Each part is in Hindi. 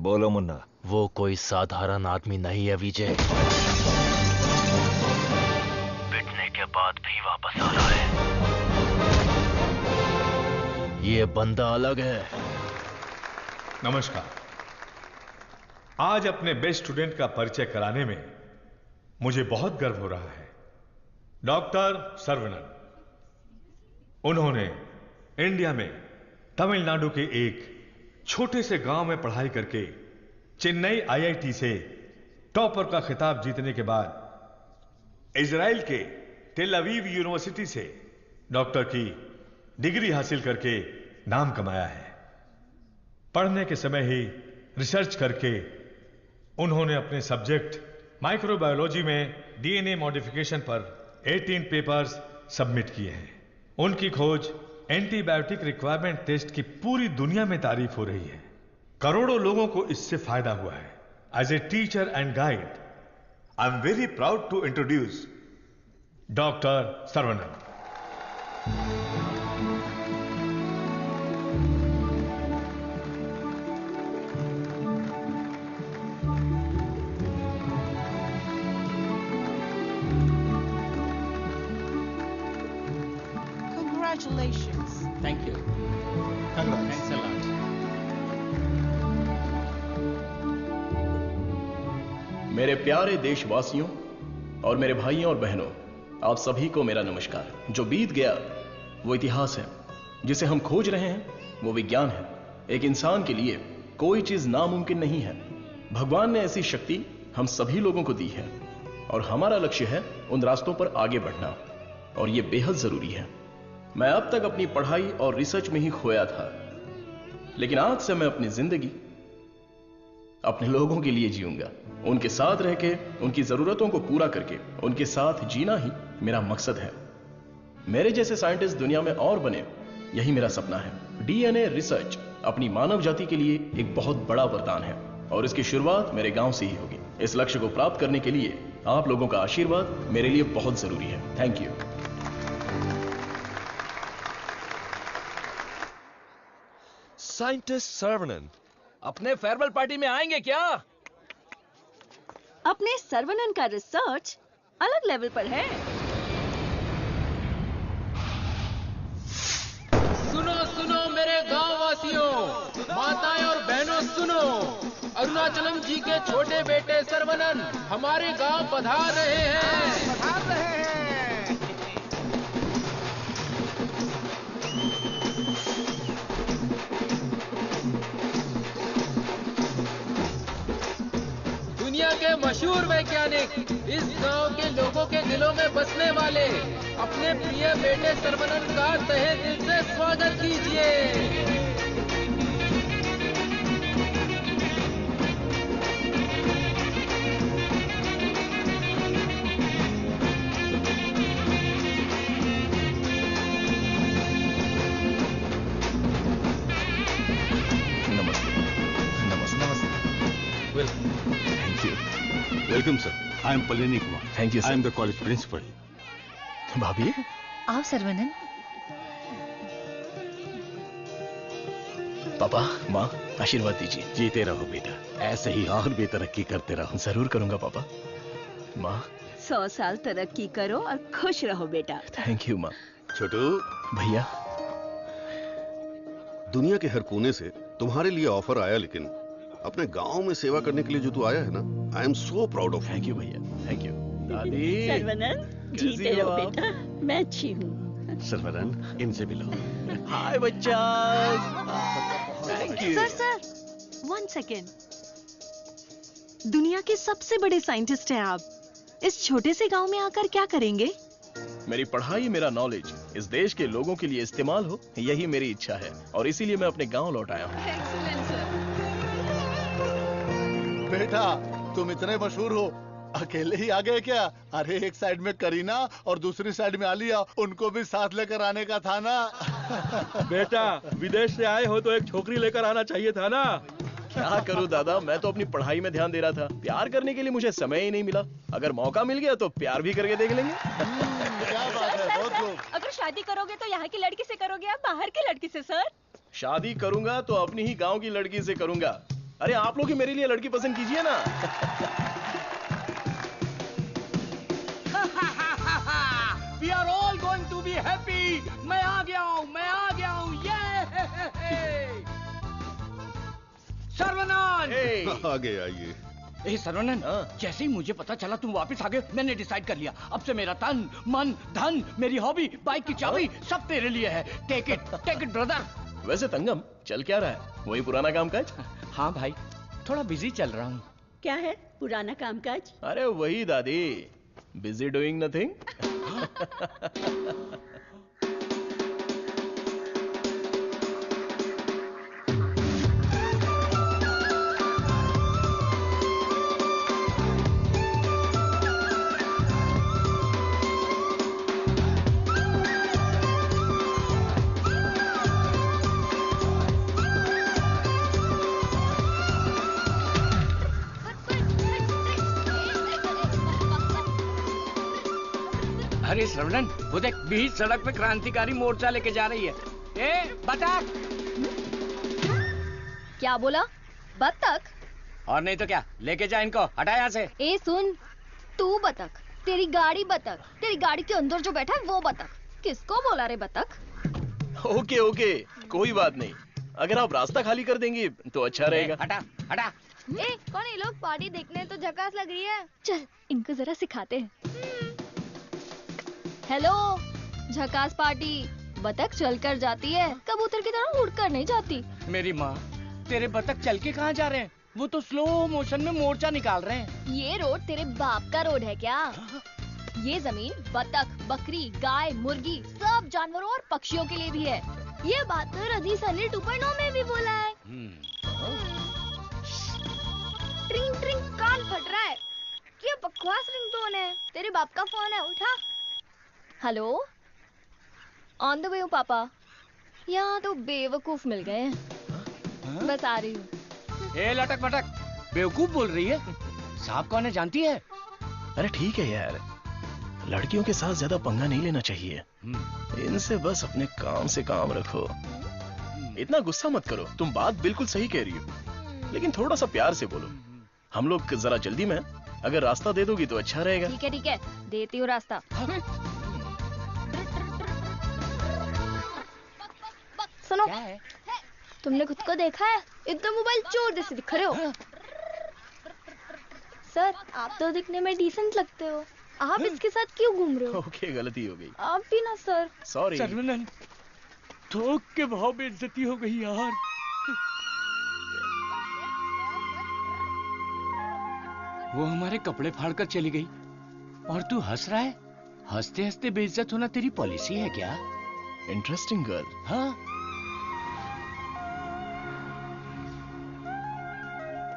बोलो मुन्ना। वो कोई साधारण आदमी नहीं है विजय। पिटने के बाद भी वापस आ रहा है। ये बंदा अलग है। नमस्कार। आज अपने बेस्ट स्टूडेंट का परिचय कराने में मुझे बहुत गर्व हो रहा है। डॉक्टर सर्वनन। उन्होंने इंडिया में तमिलनाडु के एक छोटे से गांव में पढ़ाई करके चेन्नई आईआईटी से टॉपर का खिताब जीतने के बाद इजराइल के टेल अवीव यूनिवर्सिटी से डॉक्टर की डिग्री हासिल करके नाम कमाया है। पढ़ने के समय ही रिसर्च करके उन्होंने अपने सब्जेक्ट माइक्रोबायोलॉजी में डीएनए मॉडिफिकेशन पर 18 पेपर्स सबमिट किए हैं। उनकी खोज एंटीबायोटिक रिक्वायरमेंट टेस्ट की पूरी दुनिया में तारीफ हो रही है। करोड़ों लोगों को इससे फायदा हुआ है। As a teacher and guide, I am very proud to introduce doctor Saravanan. Congratulations. Thank you. Thanks a lot. मेरे प्यारे देशवासियों और मेरे भाइयों और बहनों, आप सभी को मेरा नमस्कार। जो बीत गया वो इतिहास है, जिसे हम खोज रहे हैं वो विज्ञान है। एक इंसान के लिए कोई चीज नामुमकिन नहीं है। भगवान ने ऐसी शक्ति हम सभी लोगों को दी है और हमारा लक्ष्य है उन रास्तों पर आगे बढ़ना, और ये बेहद जरूरी है। मैं अब तक अपनी पढ़ाई और रिसर्च में ही खोया था, लेकिन आज से मैं अपनी जिंदगी अपने लोगों के लिए जीऊंगा। उनके साथ रह के, उनकी जरूरतों को पूरा करके, उनके साथ जीना ही मेरा मकसद है। मेरे जैसे साइंटिस्ट दुनिया में और बने, यही मेरा सपना है। डीएनए रिसर्च अपनी मानव जाति के लिए एक बहुत बड़ा वरदान है और इसकी शुरुआत मेरे गांव से ही होगी। इस लक्ष्य को प्राप्त करने के लिए आप लोगों का आशीर्वाद मेरे लिए बहुत जरूरी है। Thank you. साइंटिस्ट सर्वनन अपने फेयरवेल पार्टी में आएंगे क्या? अपने सर्वनन का रिसर्च अलग लेवल पर है। सुनो सुनो मेरे गांव वासियों, माताएं और बहनों सुनो। अरुणाचलम जी के छोटे बेटे सर्वनन हमारे गांव पधार रहे हैं। दुनिया के मशहूर वैज्ञानिक, इस गांव के लोगों के दिलों में बसने वाले अपने प्रिय बेटे सर्वनन का तहे दिल से स्वागत कीजिए। Welcome, sir. I am Palini Kumar. Thank you, sir. I am the college principal. भाभी, आओ सर्वनन। पापा, माँ, आशीर्वाद दीजिए। जीते रहो बेटा, ऐसे ही और भी तरक्की करते रहो। जरूर करूंगा पापा। माँ, 100 साल तरक्की करो और खुश रहो बेटा। थैंक यू माँ। छोटू भैया, दुनिया के हर कोने से तुम्हारे लिए ऑफर आया, लेकिन अपने गांव में सेवा करने के लिए जो तू आया है ना, आई am so proud of. Thank you भैया, थैंक यू। दादी, सर्वनन, जीते रहो बेटा, मैं अच्छी हूँ। सर्वनन, इनसे मिलो। हाय बच्चा। Thank you. Sir, 1 second. दुनिया के सबसे बड़े साइंटिस्ट हैं आप, इस छोटे से गांव में आकर क्या करेंगे? मेरी पढ़ाई, मेरा नॉलेज इस देश के लोगों के लिए इस्तेमाल हो, यही मेरी इच्छा है, और इसीलिए मैं अपने गांव लौट आया हूँ। Excellent sir. बेटा, तुम इतने मशहूर हो, अकेले ही आ गए क्या? अरे एक साइड में करीना और दूसरी साइड में आलिया, उनको भी साथ लेकर आने का था ना। बेटा, विदेश से आए हो तो एक छोकरी लेकर आना चाहिए था ना। क्या करूं दादा, मैं तो अपनी पढ़ाई में ध्यान दे रहा था। प्यार करने के लिए मुझे समय ही नहीं मिला। अगर मौका मिल गया तो प्यार भी करके देख लेंगे। क्या बात है, बहुत खूब। अगर शादी करोगे तो यहाँ की लड़की से करोगे या बाहर की लड़की से सर? शादी करूंगा तो अपनी ही गांव की लड़की से करूंगा। अरे आप लोग ही मेरे लिए लड़की पसंद कीजिए ना। We are all going to be happy. मैं आ गया हूँ, ये सर्वनान। आगे आइए। ए सर्वनन, जैसे ही मुझे पता चला तुम वापस आ गए, मैंने डिसाइड कर लिया अब से मेरा तन मन धन, मेरी हॉबी, बाइक की चाबी सब तेरे लिए है। Take it brother. वैसे तंगम चल क्या रहा है? वही पुराना कामकाज? हाँ भाई, थोड़ा बिजी चल रहा हूँ। क्या है पुराना कामकाज? अरे वही दादी, बिजी डूइंग नथिंग। अरे श्रवणन, वो देख बीच सड़क पे क्रांतिकारी मोर्चा लेके जा रही है। ए बतख। क्या बोला? बतख? और नहीं तो क्या, लेके जा इनको, हटा यहाँ से। ए सुन, तू बतख, तेरी गाड़ी बतख, तेरी गाड़ी के अंदर जो बैठा है वो बतख। किसको बोला रे बतख? ओके, कोई बात नहीं। अगर आप रास्ता खाली कर देंगी तो अच्छा रहेगा। हटा। ए कौन ये लोग? पार्टी देखने तो झकास लग रही है। चल इनको जरा सिखाते हैं। हेलो, झकास पार्टी। बतख चलकर जाती है, कबूतर की तरह उड़कर नहीं जाती। मेरी माँ, तेरे बतख चल के कहाँ जा रहे हैं? वो तो स्लो मोशन में मोर्चा निकाल रहे हैं। ये रोड तेरे बाप का रोड है क्या? ये जमीन बतख, बकरी, गाय, मुर्गी सब जानवरों और पक्षियों के लिए भी है। ये बात तो रजी सनी 2.0 में भी बोला है। ट्रिंग ट्रिंग कान फट रहा है। क्या बकवास रिंगटोन है? तेरे बाप का फोन है, उठा। हेलो, ऑन द वे हूँ पापा। यहाँ तो बेवकूफ मिल गए हैं। बस आ रही हूँ। ए लटक पटक, बेवकूफ बोल रही है? साहब कौन है जानती है? अरे ठीक है यार, लड़कियों के साथ ज्यादा पंगा नहीं लेना चाहिए। इनसे बस अपने काम से काम रखो। इतना गुस्सा मत करो, तुम बात बिल्कुल सही कह रही हो, लेकिन थोड़ा सा प्यार से बोलो। हम लोग जरा जल्दी में, अगर रास्ता दे दोगी तो अच्छा रहेगा। ठीक है, देती हूँ रास्ता। सुनो, तुमने खुद को देखा है? एकदम मोबाइल चोर जैसे दिख रहे हो। सर, आप तो दिखने में डिसेंट लगते हो, आप इसके साथ क्यों घूम रहे हो? ओके, गलती हो गई। आप भी ना सर। सॉरी। सर्वनन, थोक के भाव बेइज्जती हो गई यार। वो हमारे कपड़े फाड़कर चली गई और तू हंस रहा है? हंसते हंसते बेइज्जत होना तेरी पॉलिसी है क्या? Interesting girl. हाँ,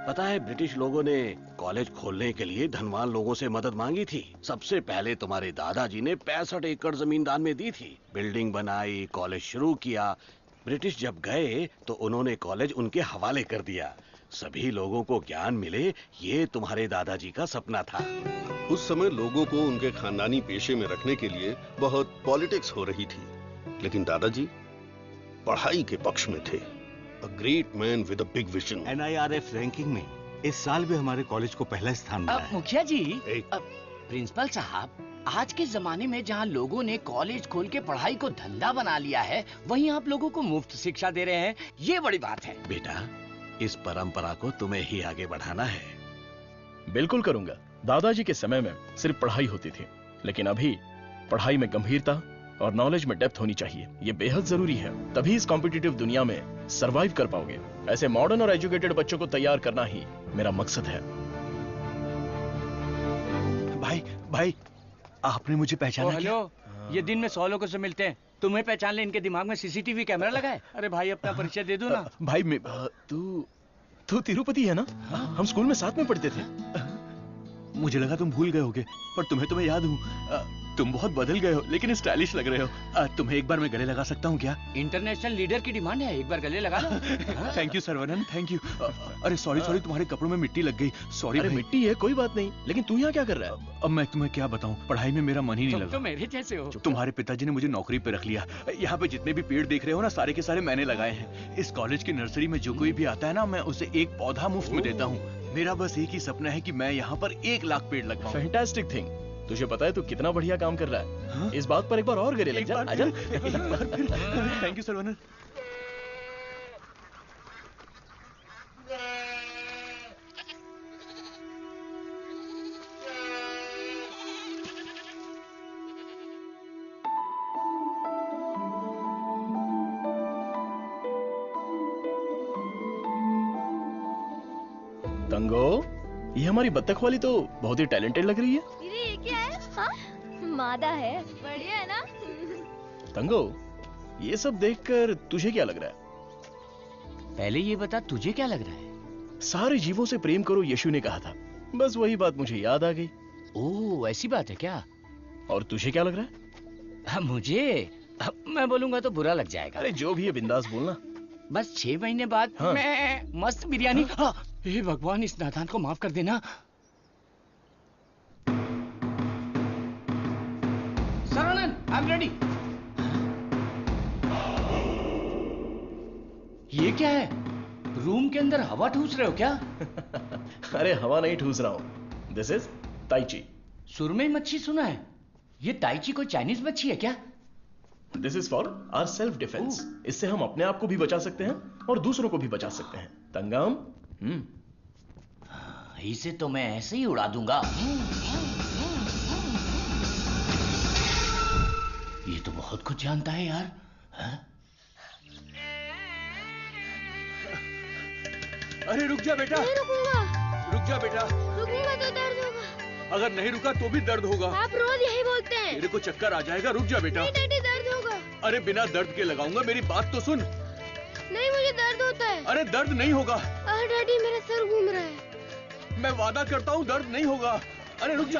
पता है ब्रिटिश लोगों ने कॉलेज खोलने के लिए धनवान लोगों से मदद मांगी थी। सबसे पहले तुम्हारे दादाजी ने 65 एकड़ जमीन दान में दी थी। बिल्डिंग बनाई, कॉलेज शुरू किया। ब्रिटिश जब गए तो उन्होंने कॉलेज उनके हवाले कर दिया। सभी लोगों को ज्ञान मिले, ये तुम्हारे दादाजी का सपना था। उस समय लोगों को उनके खानदानी पेशे में रखने के लिए बहुत पॉलिटिक्स हो रही थी, लेकिन दादाजी पढ़ाई के पक्ष में थे। A great man with a big vision. NIRF ranking में इस साल भी हमारे कॉलेज को पहला स्थान मिला है। मुखिया जी, प्रिंसिपल साहब, आज के जमाने में जहाँ लोगों ने कॉलेज खोल के पढ़ाई को धंधा बना लिया है, वहीं आप लोगों को मुफ्त शिक्षा दे रहे हैं, ये बड़ी बात है। बेटा, इस परंपरा को तुम्हें ही आगे बढ़ाना है। बिल्कुल करूंगा। दादाजी के समय में सिर्फ पढ़ाई होती थी, लेकिन अभी पढ़ाई में गंभीरता और नॉलेज में डेप्थ होनी चाहिए। ये बेहद जरूरी है, तभी इस कॉम्पिटिटिव दुनिया में सरवाइव कर पाओगे। ऐसे मॉडर्न और एजुकेटेड बच्चों को तैयार करना ही मेरा मकसद है। भाई, आपने मुझे पहचाना क्या? हेलो, ये दिन में 100 लोगों से मिलते हैं, तुम्हें पहचान ले, इनके दिमाग में सीसीटीवी कैमरा लगा है। अरे भाई, अपना परिचय दे दो ना। भाई, तू तिरुपति है ना? हम स्कूल में साथ में पढ़ते थे। मुझे लगा तुम भूल गए होगे, पर तुम्हें तो मैं याद हूँ। तुम बहुत बदल गए हो, लेकिन स्टाइलिश लग रहे हो। तुम्हें एक बार मैं गले लगा सकता हूँ क्या? इंटरनेशनल लीडर की डिमांड है, एक बार गले लगा लो। Thank you Saravanan, thank you. अरे सॉरी, तुम्हारे कपड़ों में मिट्टी लग गई। सॉरी। अरे मिट्टी है, कोई बात नहीं, लेकिन तू यहाँ क्या कर रहा है? अब मैं तुम्हें क्या बताऊँ, पढ़ाई में मेरा मन ही नहीं लगा। तो मेरे जैसे हो। तुम्हारे पिताजी ने मुझे नौकरी पे रख लिया। यहाँ पे जितने भी पेड़ देख रहे हो ना, सारे के सारे मैंने लगाए हैं। इस कॉलेज की नर्सरी में जो कोई भी आता है ना, मैं उसे एक पौधा मुफ्त में देता हूँ। मेरा बस एक ही सपना है कि मैं यहाँ पर 1 लाख पेड़ लगवाऊं। Fantastic thing. तुझे पता है तू कितना बढ़िया काम कर रहा है। हाँ? इस बात पर एक बार और गले लग जा। आजा। Thank you Saravanan. तंगो, ये हमारी बत्तख वाली तो बहुत ही टैलेंटेड लग रही है। ये क्या है? हाँ? मादा है। बढ़िया है ना? तंगो, ये सब देखकर तुझे क्या लग रहा है? पहले ये बता, तुझे क्या लग रहा है? सारे जीवों से प्रेम करो, यीशु ने कहा था। बस वही बात मुझे याद आ गई। ओह, ऐसी बात है क्या? और तुझे क्या लग रहा है? मुझे मैं बोलूंगा तो बुरा लग जाएगा। अरे जो भी है बिंदास बोलना। बस 6 महीने बाद हाँ। मैं मस्त बिरयानी। हाँ। हे भगवान, इस नादान को माफ कर देना। Saravanan, I am ready. ये क्या है? रूम के अंदर हवा ठूस रहे हो क्या? अरे हवा नहीं ठूस रहा हूँ। This is tai chi. सुरमई मच्छी सुना है। ये ताइची कोई चाइनीज मच्छी है क्या? This is for our self defence. इससे हम अपने आप को भी बचा सकते हैं और दूसरों को भी बचा सकते हैं। तंगम, इसे तो मैं ऐसे ही उड़ा दूंगा। ये तो बहुत कुछ जानता है यार। अरे रुक जा बेटा। नहीं रुकूंगा। रुक जा बेटा। रुकूंगा तो दर्द होगा। अगर नहीं रुका तो भी दर्द होगा। आप रोज यही बोलते हैं। तेरे को चक्कर आ जाएगा, रुक जा बेटा। नहीं डैडी, दर्द होगा। अरे बिना दर्द के लगाऊंगा, मेरी बात तो सुन। नहीं, मुझे दर्द होता है। अरे दर्द नहीं होगा। डैडी, मेरा सर घूम रहा है। मैं वादा करता हूँ दर्द नहीं होगा। अरे रुक जा।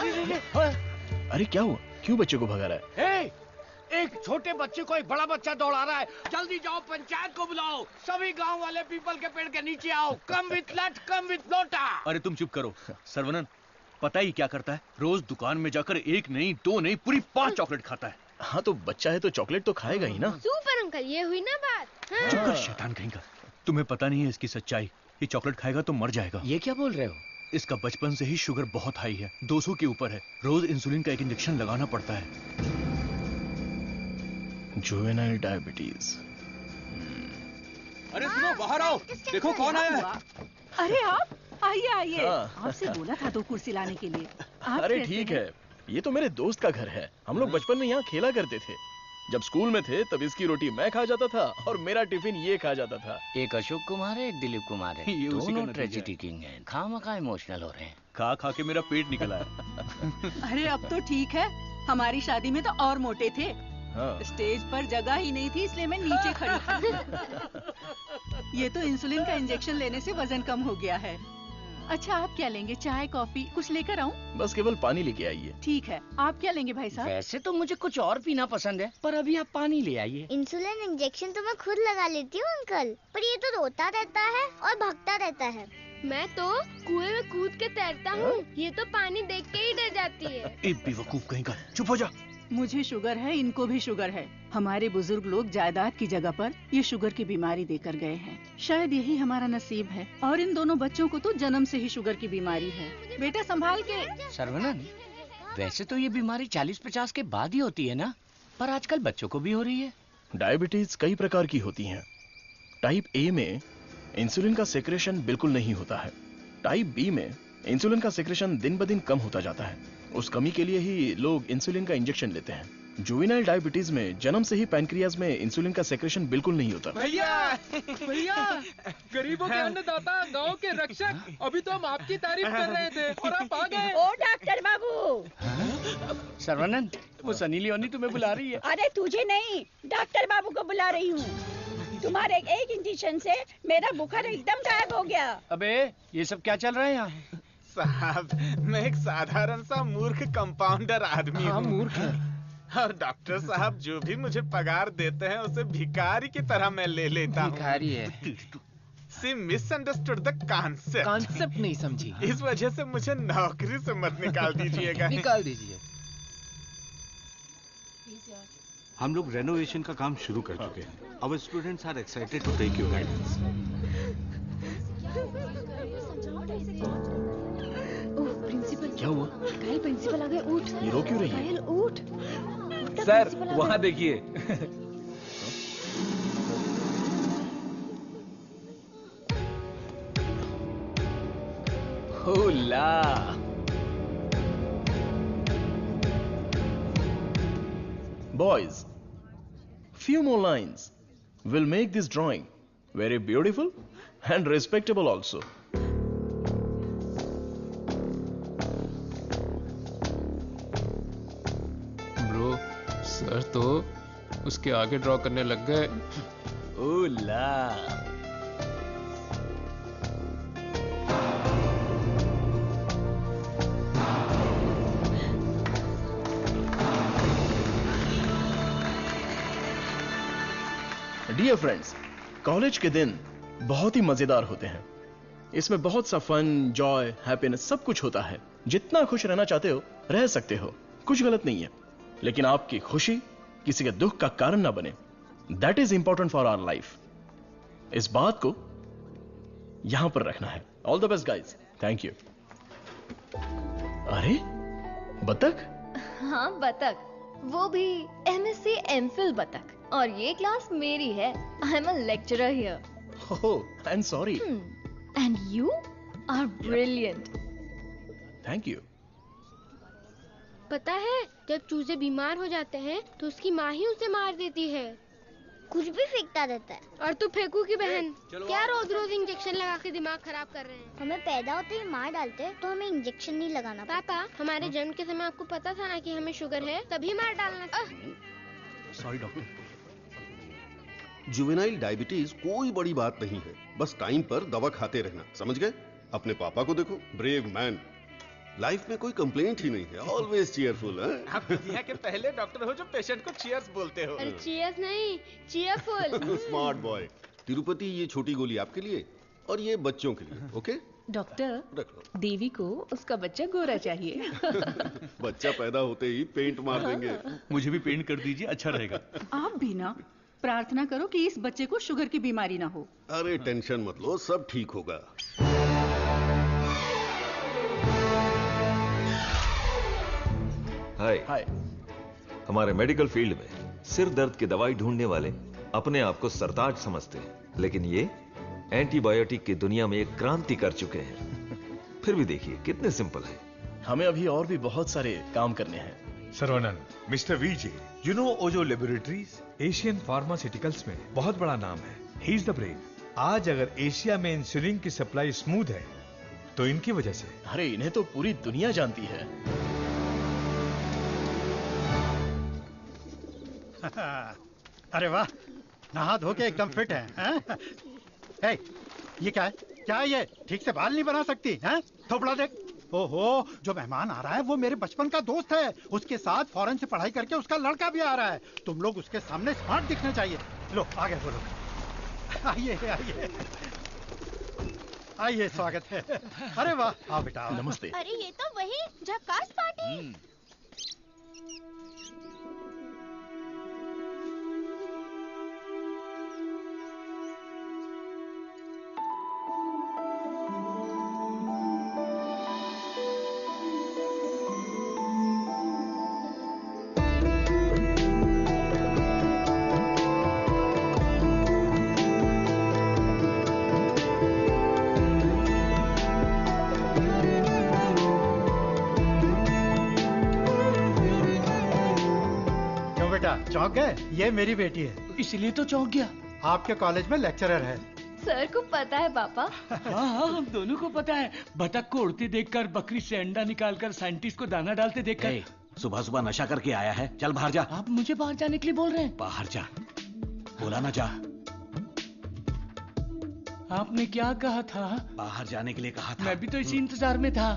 अरे क्या हुआ? क्यों बच्चे को भगा रहा है? एक छोटे बच्चे को एक बड़ा बच्चा दौड़ा रहा है। जल्दी जाओ, पंचायत को बुलाओ। सभी गांव वाले पीपल के पेड़ के नीचे आओ। कम विथ लट, कम विथ लोटा। अरे तुम चुप करो। सर्वनन पता ही क्या करता है? रोज दुकान में जाकर 1 नहीं 2 नहीं पूरी 5 चॉकलेट खाता है। हाँ तो बच्चा है तो चॉकलेट तो खाएगा ही ना। सुपर अंकल, ये हुई ना बात। हाँ। चुप कर शैतान कहीं का। तुम्हें पता नहीं है इसकी सच्चाई। ये चॉकलेट खाएगा तो मर जाएगा। ये क्या बोल रहे हो? इसका बचपन से ही शुगर बहुत हाई है, 200 के ऊपर है। रोज इंसुलिन का एक इंजेक्शन लगाना पड़ता है। Juvenile diabetes. अरे सुनो, बाहर आओ। देखो कौन आया है। अरे आप आइए आइए। हाँ। आपसे बोला था 2 कुर्सी लाने के लिए। अरे ठीक है, ये तो मेरे दोस्त का घर है। हम लोग बचपन में यहाँ खेला करते थे। जब स्कूल में थे तब इसकी रोटी मैं खा जाता था और मेरा टिफिन ये खा जाता था। एक अशोक कुमार है, एक दिलीप कुमार है। ये उसी का दोनों नतीजा ट्रेजेडी किंग हैं। खामखा इमोशनल हो रहे हैं। खा खा के मेरा पेट निकल आया। अरे अब तो ठीक है। हमारी शादी में तो और मोटे थे। हाँ। स्टेज पर जगह ही नहीं थी, इसलिए मैं नीचे खड़ी थी। ये तो इंसुलिन का इंजेक्शन लेने से वजन कम हो गया है। अच्छा, आप क्या लेंगे? चाय, कॉफी कुछ लेकर आऊं? बस केवल पानी लेके आइए। ठीक है। आप क्या लेंगे भाई साहब? वैसे तो मुझे कुछ और पीना पसंद है, पर अभी आप पानी ले आइए। इंसुलिन इंजेक्शन तो मैं खुद लगा लेती हूँ अंकल, पर ये तो रोता रहता है और भागता रहता है। मैं तो कुएं में कूद के तैरता हूँ। ये तो पानी देख के ही डर जाती है। एक बेवकूफ कहीं का। चुप हो जा। मुझे शुगर है, इनको भी शुगर है। हमारे बुजुर्ग लोग जायदाद की जगह पर ये शुगर की बीमारी देकर गए हैं। शायद यही हमारा नसीब है। और इन दोनों बच्चों को तो जन्म से ही शुगर की बीमारी है। बेटा संभाल के। सर्वनन, वैसे तो ये बीमारी 40-50 के बाद ही होती है ना, पर आजकल बच्चों को भी हो रही है। डायबिटीज कई प्रकार की होती हैं। टाइप ए में इंसुलिन का सेक्रेशन बिल्कुल नहीं होता है। टाइप बी में इंसुलिन का सेक्रेशन दिन ब दिन कम होता जाता है। उस कमी के लिए ही लोग इंसुलिन का इंजेक्शन लेते हैं। जुवेनाइल डायबिटीज में जन्म से ही पैनक्रियाज में इंसुलिन का सेक्रेशन बिल्कुल नहीं होता। भैया गरीबों के अन्नदाता, गांव के रक्षक, अभी तो हम आपकी तारीफ कर रहे थे और आप आ गए। ओ डॉक्टर बाबू। सर्वनन, वो सनी लियोनी तुम्हें बुला रही है। अरे तुझे नहीं, डॉक्टर बाबू को बुला रही हूँ। तुम्हारे एक इंजेक्शन से मेरा बुखार एकदम गायब हो गया। अबे ये सब क्या चल रहा है यहाँ? साहब, मैं एक साधारण सा मूर्ख कंपाउंडर आदमी हाँ, हूँ। मूर्ख है। और डॉक्टर साहब जो भी मुझे पगार देते हैं उसे भिखारी की तरह मैं ले लेता हूँ। भिखारी है। सी मिसअंडरस्टूड द कॉन्सेप्ट। कॉन्सेप्ट नहीं समझी। इस वजह से मुझे नौकरी से मत निकाल दीजिएगा। निकाल दीजिए। हम लोग रेनोवेशन का काम शुरू कर चुके हैं। Our students are excited to take your guidance. Principal क्या हुआ? कल प्रिंसिपल आ गए, उठ। ये रो क्यों रही है? कल उठ। सर वहाँ देखिए। होला। Boys, few more lines will make this drawing very beautiful and respectable also. Bro, sir तो उसके आगे ड्रॉ करने लग गए। ओला। डियर फ्रेंड्स, कॉलेज के दिन बहुत ही मजेदार होते हैं। इसमें बहुत सा फन, जॉय, हैप्पीनेस सब कुछ होता है। जितना खुश रहना चाहते हो रह सकते हो, कुछ गलत नहीं है, लेकिन आपकी खुशी किसी के दुख का कारण ना बने। That is important for our life. इस बात को यहां पर रखना है। All the best guys. Thank you. अरे बतख? हाँ बतख, वो भी MSc MPhil बतख। और ये क्लास मेरी है। I am a lecturer here. Oh, I am sorry. And you are brilliant. Thank you. पता है, जब चूजे बीमार हो जाते हैं तो उसकी माँ ही उसे मार देती है। कुछ भी फेंकता रहता है। और तू फेंकू की बहन, क्या रोज रोज इंजेक्शन लगा के दिमाग खराब कर रहे हैं। हमें पैदा होते ही मार डालते तो हमें इंजेक्शन नहीं लगाना। पापा, हमारे जन्म के समय आपको पता था ना कि हमें शुगर है, तभी मार डालना था। Sorry doctor. जुवेनाइल डायबिटीज कोई बड़ी बात नहीं है, बस टाइम पर दवा खाते रहना, समझ गए? अपने पापा को देखो, ब्रेव मैन, लाइफ में कोई कंप्लेंट ही नहीं है, ऑलवेज चीयरफुल। आप दुनिया के पहले डॉक्टर हो जो पेशेंट को चीयर्स बोलते हो। अरे चीयर्स नहीं, चीयरफुल। Smart boy. तिरुपति, ये छोटी गोली आपके लिए और ये बच्चों के लिए, ओके? डॉक्टर, रख लो। देवी को उसका बच्चा गोरा चाहिए। बच्चा पैदा होते ही पेंट मार देंगे। मुझे भी पेंट कर दीजिए, अच्छा रहेगा। आप भी ना प्रार्थना करो कि इस बच्चे को शुगर की बीमारी ना हो। अरे टेंशन मत लो, सब ठीक होगा। हाय। हमारे मेडिकल फील्ड में सिर दर्द की दवाई ढूंढने वाले अपने आप को सरताज समझते हैं, लेकिन ये एंटीबायोटिक की दुनिया में एक क्रांति कर चुके हैं। फिर भी देखिए कितने सिंपल है। हमें अभी और भी बहुत सारे काम करने हैं। Saravanan, mister VJ, you know Ojo Laboratories Asian pharmaceuticals में बहुत बड़ा नाम है। He is the brain. आज अगर एशिया में इंसुलिन की सप्लाई स्मूथ है तो इनकी वजह से। अरे इन्हें तो पूरी दुनिया जानती है। अरे वाह, नहा धो के एकदम फिट है, हैं? हे, ये क्या है? क्या है ये? ठीक से बाल नहीं बना सकती हैं? थोपड़ा देख। ओहो, जो मेहमान आ रहा है वो मेरे बचपन का दोस्त है। उसके साथ फॉरेन से पढ़ाई करके उसका लड़का भी आ रहा है। तुम लोग उसके सामने स्मार्ट दिखने चाहिए। लो आगे बोलो। आइए आइए आइए, स्वागत है। अरे वाह, आओ बेटा। नमस्ते। अरे ये तो वही झक्कास पार्टी। चौंक गए? ये मेरी बेटी है। इसलिए तो चौंक गया। आपके कॉलेज में लेक्चरर है। सर को पता है पापा। हाँ, हम दोनों को पता है। बतख को उड़ते देखकर, बकरी से अंडा निकालकर, साइंटिस्ट को दाना डालते देखकर। सुबह सुबह नशा करके आया है, चल बाहर जा। आप मुझे बाहर जाने के लिए बोल रहे हैं? बाहर जा, बोला ना जा। आपने क्या कहा था? बाहर जाने के लिए कहा था। मैं भी तो इसी इंतजार में था।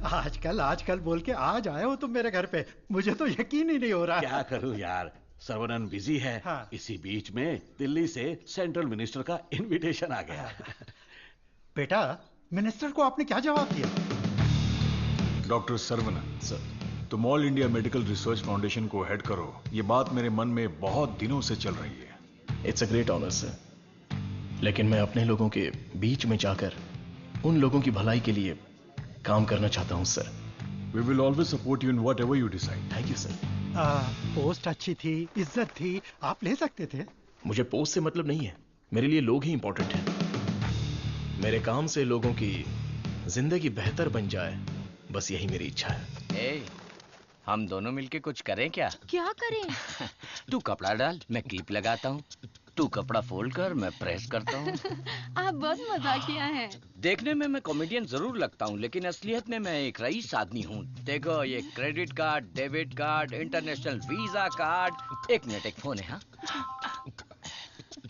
आजकल बोल के आज आए हो तुम मेरे घर पे, मुझे तो यकीन ही नहीं हो रहा। क्या करूं यार, सर्वनन बिजी है। हाँ। इसी बीच में दिल्ली से सेंट्रल मिनिस्टर का इनविटेशन आ गया। बेटा, मिनिस्टर को आपने क्या जवाब दिया? डॉक्टर सर्वनन सर, तुम all India medical research foundation को हेड करो, ये बात मेरे मन में बहुत दिनों से चल रही है। It's a great honour sir, लेकिन मैं अपने लोगों के बीच में जाकर उन लोगों की भलाई के लिए काम करना चाहता हूं sir. We will always support you in whatever you decide. Thank you sir. Post अच्छी थी, इज्जत थी, आप ले सकते थे। मुझे पोस्ट से मतलब नहीं है, मेरे लिए लोग ही इंपॉर्टेंट हैं। मेरे काम से लोगों की जिंदगी बेहतर बन जाए, बस यही मेरी इच्छा है। हम दोनों मिलके कुछ करें क्या? क्या करें? तू कपड़ा डाल, मैं क्लिप लगाता हूँ। तू कपड़ा फोल्ड कर, मैं प्रेस करता हूँ। आप बहुत मजाकिया हैं। देखने में मैं कॉमेडियन जरूर लगता हूँ, लेकिन असलियत में मैं एक रईस आदमी हूँ। देखो, ये credit card, debit card, international visa card. एक मिनट, एक फोन है। हाँ,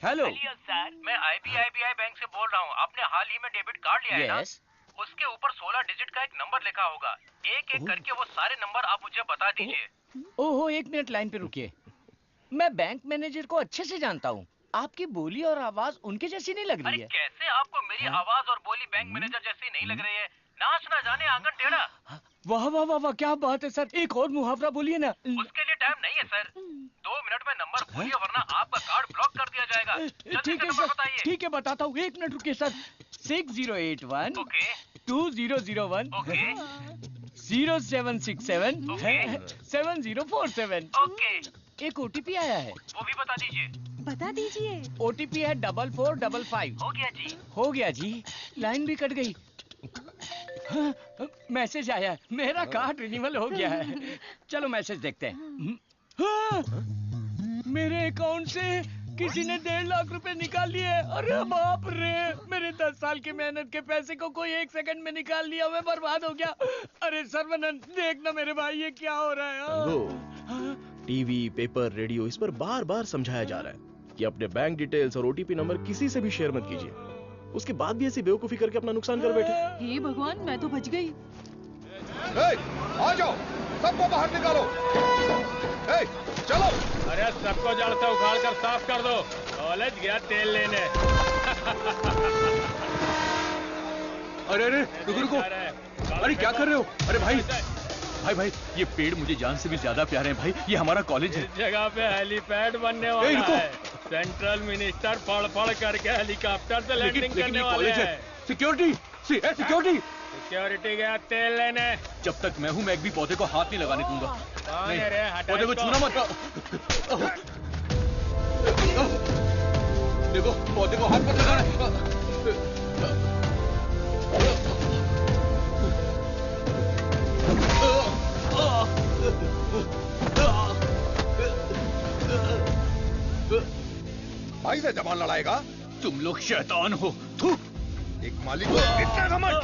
हेलो सर, मैं IBI बैंक से बोल रहा हूँ। आपने हाल ही में डेबिट कार्ड लिया है ना? उसके ऊपर 16 डिजिट का एक नंबर लिखा होगा। एक एक करके वो सारे नंबर आप मुझे बता दीजिए। ओहो, एक मिनट लाइन पे रुकिए। मैं बैंक मैनेजर को अच्छे से जानता हूँ। आपकी बोली और आवाज उनके जैसी नहीं लग रही है। कैसे आपको मेरी आवाज और बोली बैंक मैनेजर जैसी नहीं लग रही है? नाच ना जाने आंगन टेढ़ा। वाह वाह वाह वाह, क्या बात है सर। एक और मुहावरा बोलिए ना। उसके लिए टाइम नहीं है सर, 2 मिनट में नंबर बोलिए वरना आपका कार्ड ब्लॉक कर दिया जाएगा। ठीक है सर, ठीक है बताता हूँ। 1 मिनट रुकिए सर। 6081 2001 0767 7047। एक OTP आया है, वो भी बता दीजिए। बता दीजिए। OTP है 4455। हो गया जी। हो गया जी। लाइन भी कट गई। हाँ, मैसेज आया, मेरा कार्ड रिन्यूअल हो गया है। चलो मैसेज देखते हैं। हाँ, मेरे अकाउंट से किसी ने 1.5 लाख रुपए निकाल लिए। अरे बाप रे, मेरे 10 साल की मेहनत के पैसे को कोई 1 सेकंड में निकाल लिया, मैं बर्बाद हो गया। अरे सर्वनन, देखना मेरे भाई, ये क्या हो रहा है? टीवी, पेपर, रेडियो, इस पर बार बार समझाया जा रहा है कि अपने बैंक डिटेल्स और OTP नंबर किसी से भी शेयर मत कीजिए। उसके बाद भी ऐसी बेवकूफी करके अपना नुकसान कर बैठे। हे भगवान, मैं तो बच गई। आ जाओ, सबको बाहर निकालो। चलो। अरे सबको जड़ से उखाड़ कर साफ कर दो। कॉलेज गया तेल लेने। अरे रुको। अरे क्या कर रहे हो? अरे भाई, ये पेड़ मुझे जान से भी ज्यादा प्यारे हैं भाई। ये हमारा कॉलेज है। इस जगह पे हेलीपैड बनने वाला है। सेंट्रल मिनिस्टर पढ़ करके हेलीकॉप्टर से लैंडिंग करने वाले हैं। सिक्योरिटी गया तेल लेने। जब तक मैं हूँ, मैं एक भी पौधे को हाथ नहीं लगाने दूंगा। पौधे को छूना मत। देखो, पौधे को हाथ मत लगाना। भाई से जबान लड़ाएगा? तुम लोग शैतान हो। थू। एक मालिक को इतना घमंड?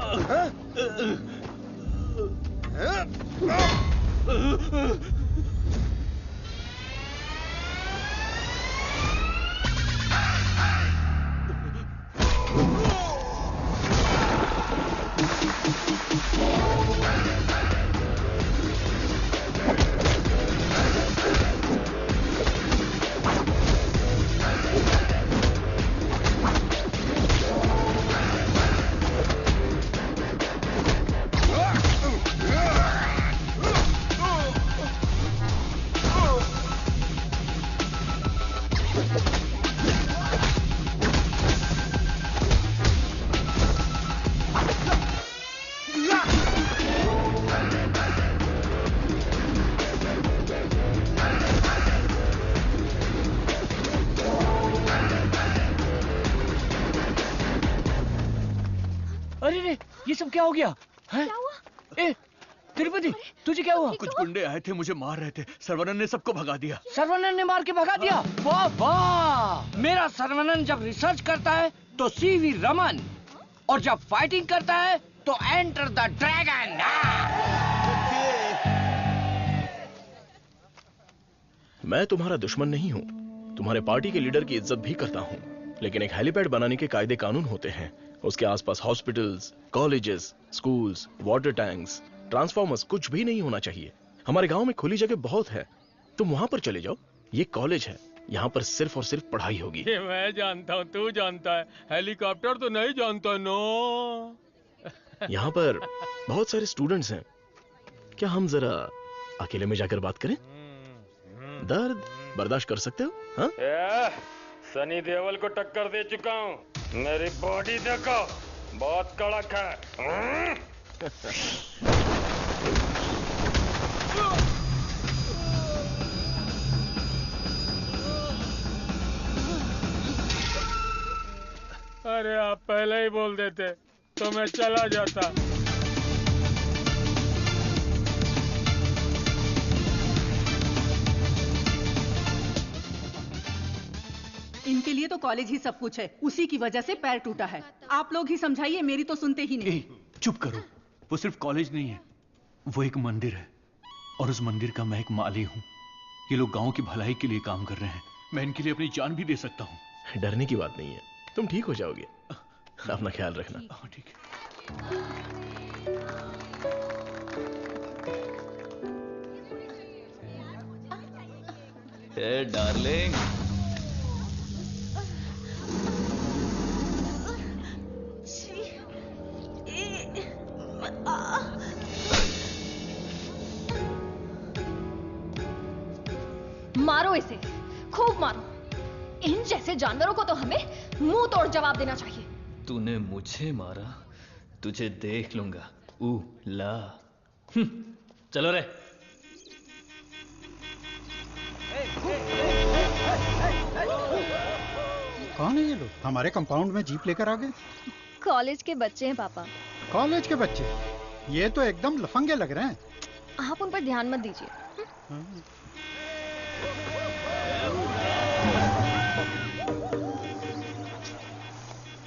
ये सब क्या हो गया? क्या हुआ? ए, तिरुपति, तुझे क्या हुआ? कुछ गुंडे आए थे, मुझे मार रहे थे। सर्वनन ने सबको भगा दिया। सर्वनन ने मार के भगा दिया? वाह वाह! मेरा सर्वनन जब रिसर्च करता है तो CV रमन, और जब फाइटिंग करता है तो एंटर द ड्रैगन। मैं तुम्हारा दुश्मन नहीं हूँ, तुम्हारे पार्टी के लीडर की इज्जत भी करता हूँ, लेकिन एक हेलीपैड बनाने के कायदे कानून होते हैं। उसके आसपास hospitals, colleges, schools, water tanks, transformers कुछ भी नहीं होना चाहिए। हमारे गांव में खुली जगह बहुत है, तुम वहां पर चले जाओ। ये कॉलेज है, यहाँ पर सिर्फ और सिर्फ पढ़ाई होगी। ये मैं जानता हूँ, तू जानता है, हेलीकॉप्टर तो नहीं जानता। नो यहाँ पर बहुत सारे स्टूडेंट्स हैं, क्या हम जरा अकेले में जाकर बात करें? दर्द बर्दाश्त कर सकते हो? हाँ? सनी देओल को टक्कर दे चुका हूँ, मेरी बॉडी देखो, बहुत कड़क है। अरे आप पहले ही बोल देते तो मैं चला जाता। इनके लिए तो कॉलेज ही सब कुछ है, उसी की वजह से पैर टूटा है। आप लोग ही समझाइए, मेरी तो सुनते ही नहीं। चुप करो, वो सिर्फ कॉलेज नहीं है, वो एक मंदिर है, और उस मंदिर का मैं एक माली हूँ। ये लोग गांव की भलाई के लिए काम कर रहे हैं, मैं इनके लिए अपनी जान भी दे सकता हूँ। डरने की बात नहीं है, तुम ठीक हो जाओगे, अपना ख्याल रखना। ठीक है। हे डार्लिंग, मारो इसे, खूब मारो। इन जैसे जानवरों को तो हमें मुंह तोड़ जवाब देना चाहिए। तूने मुझे मारा, तुझे देख लूंगा। ला चलो रे। कौन है ये लोग? हमारे कंपाउंड में जीप लेकर आ गए। कॉलेज के बच्चे हैं पापा। कॉलेज के बच्चे? ये तो एकदम लफंगे लग रहे हैं। आप उन पर ध्यान मत दीजिए।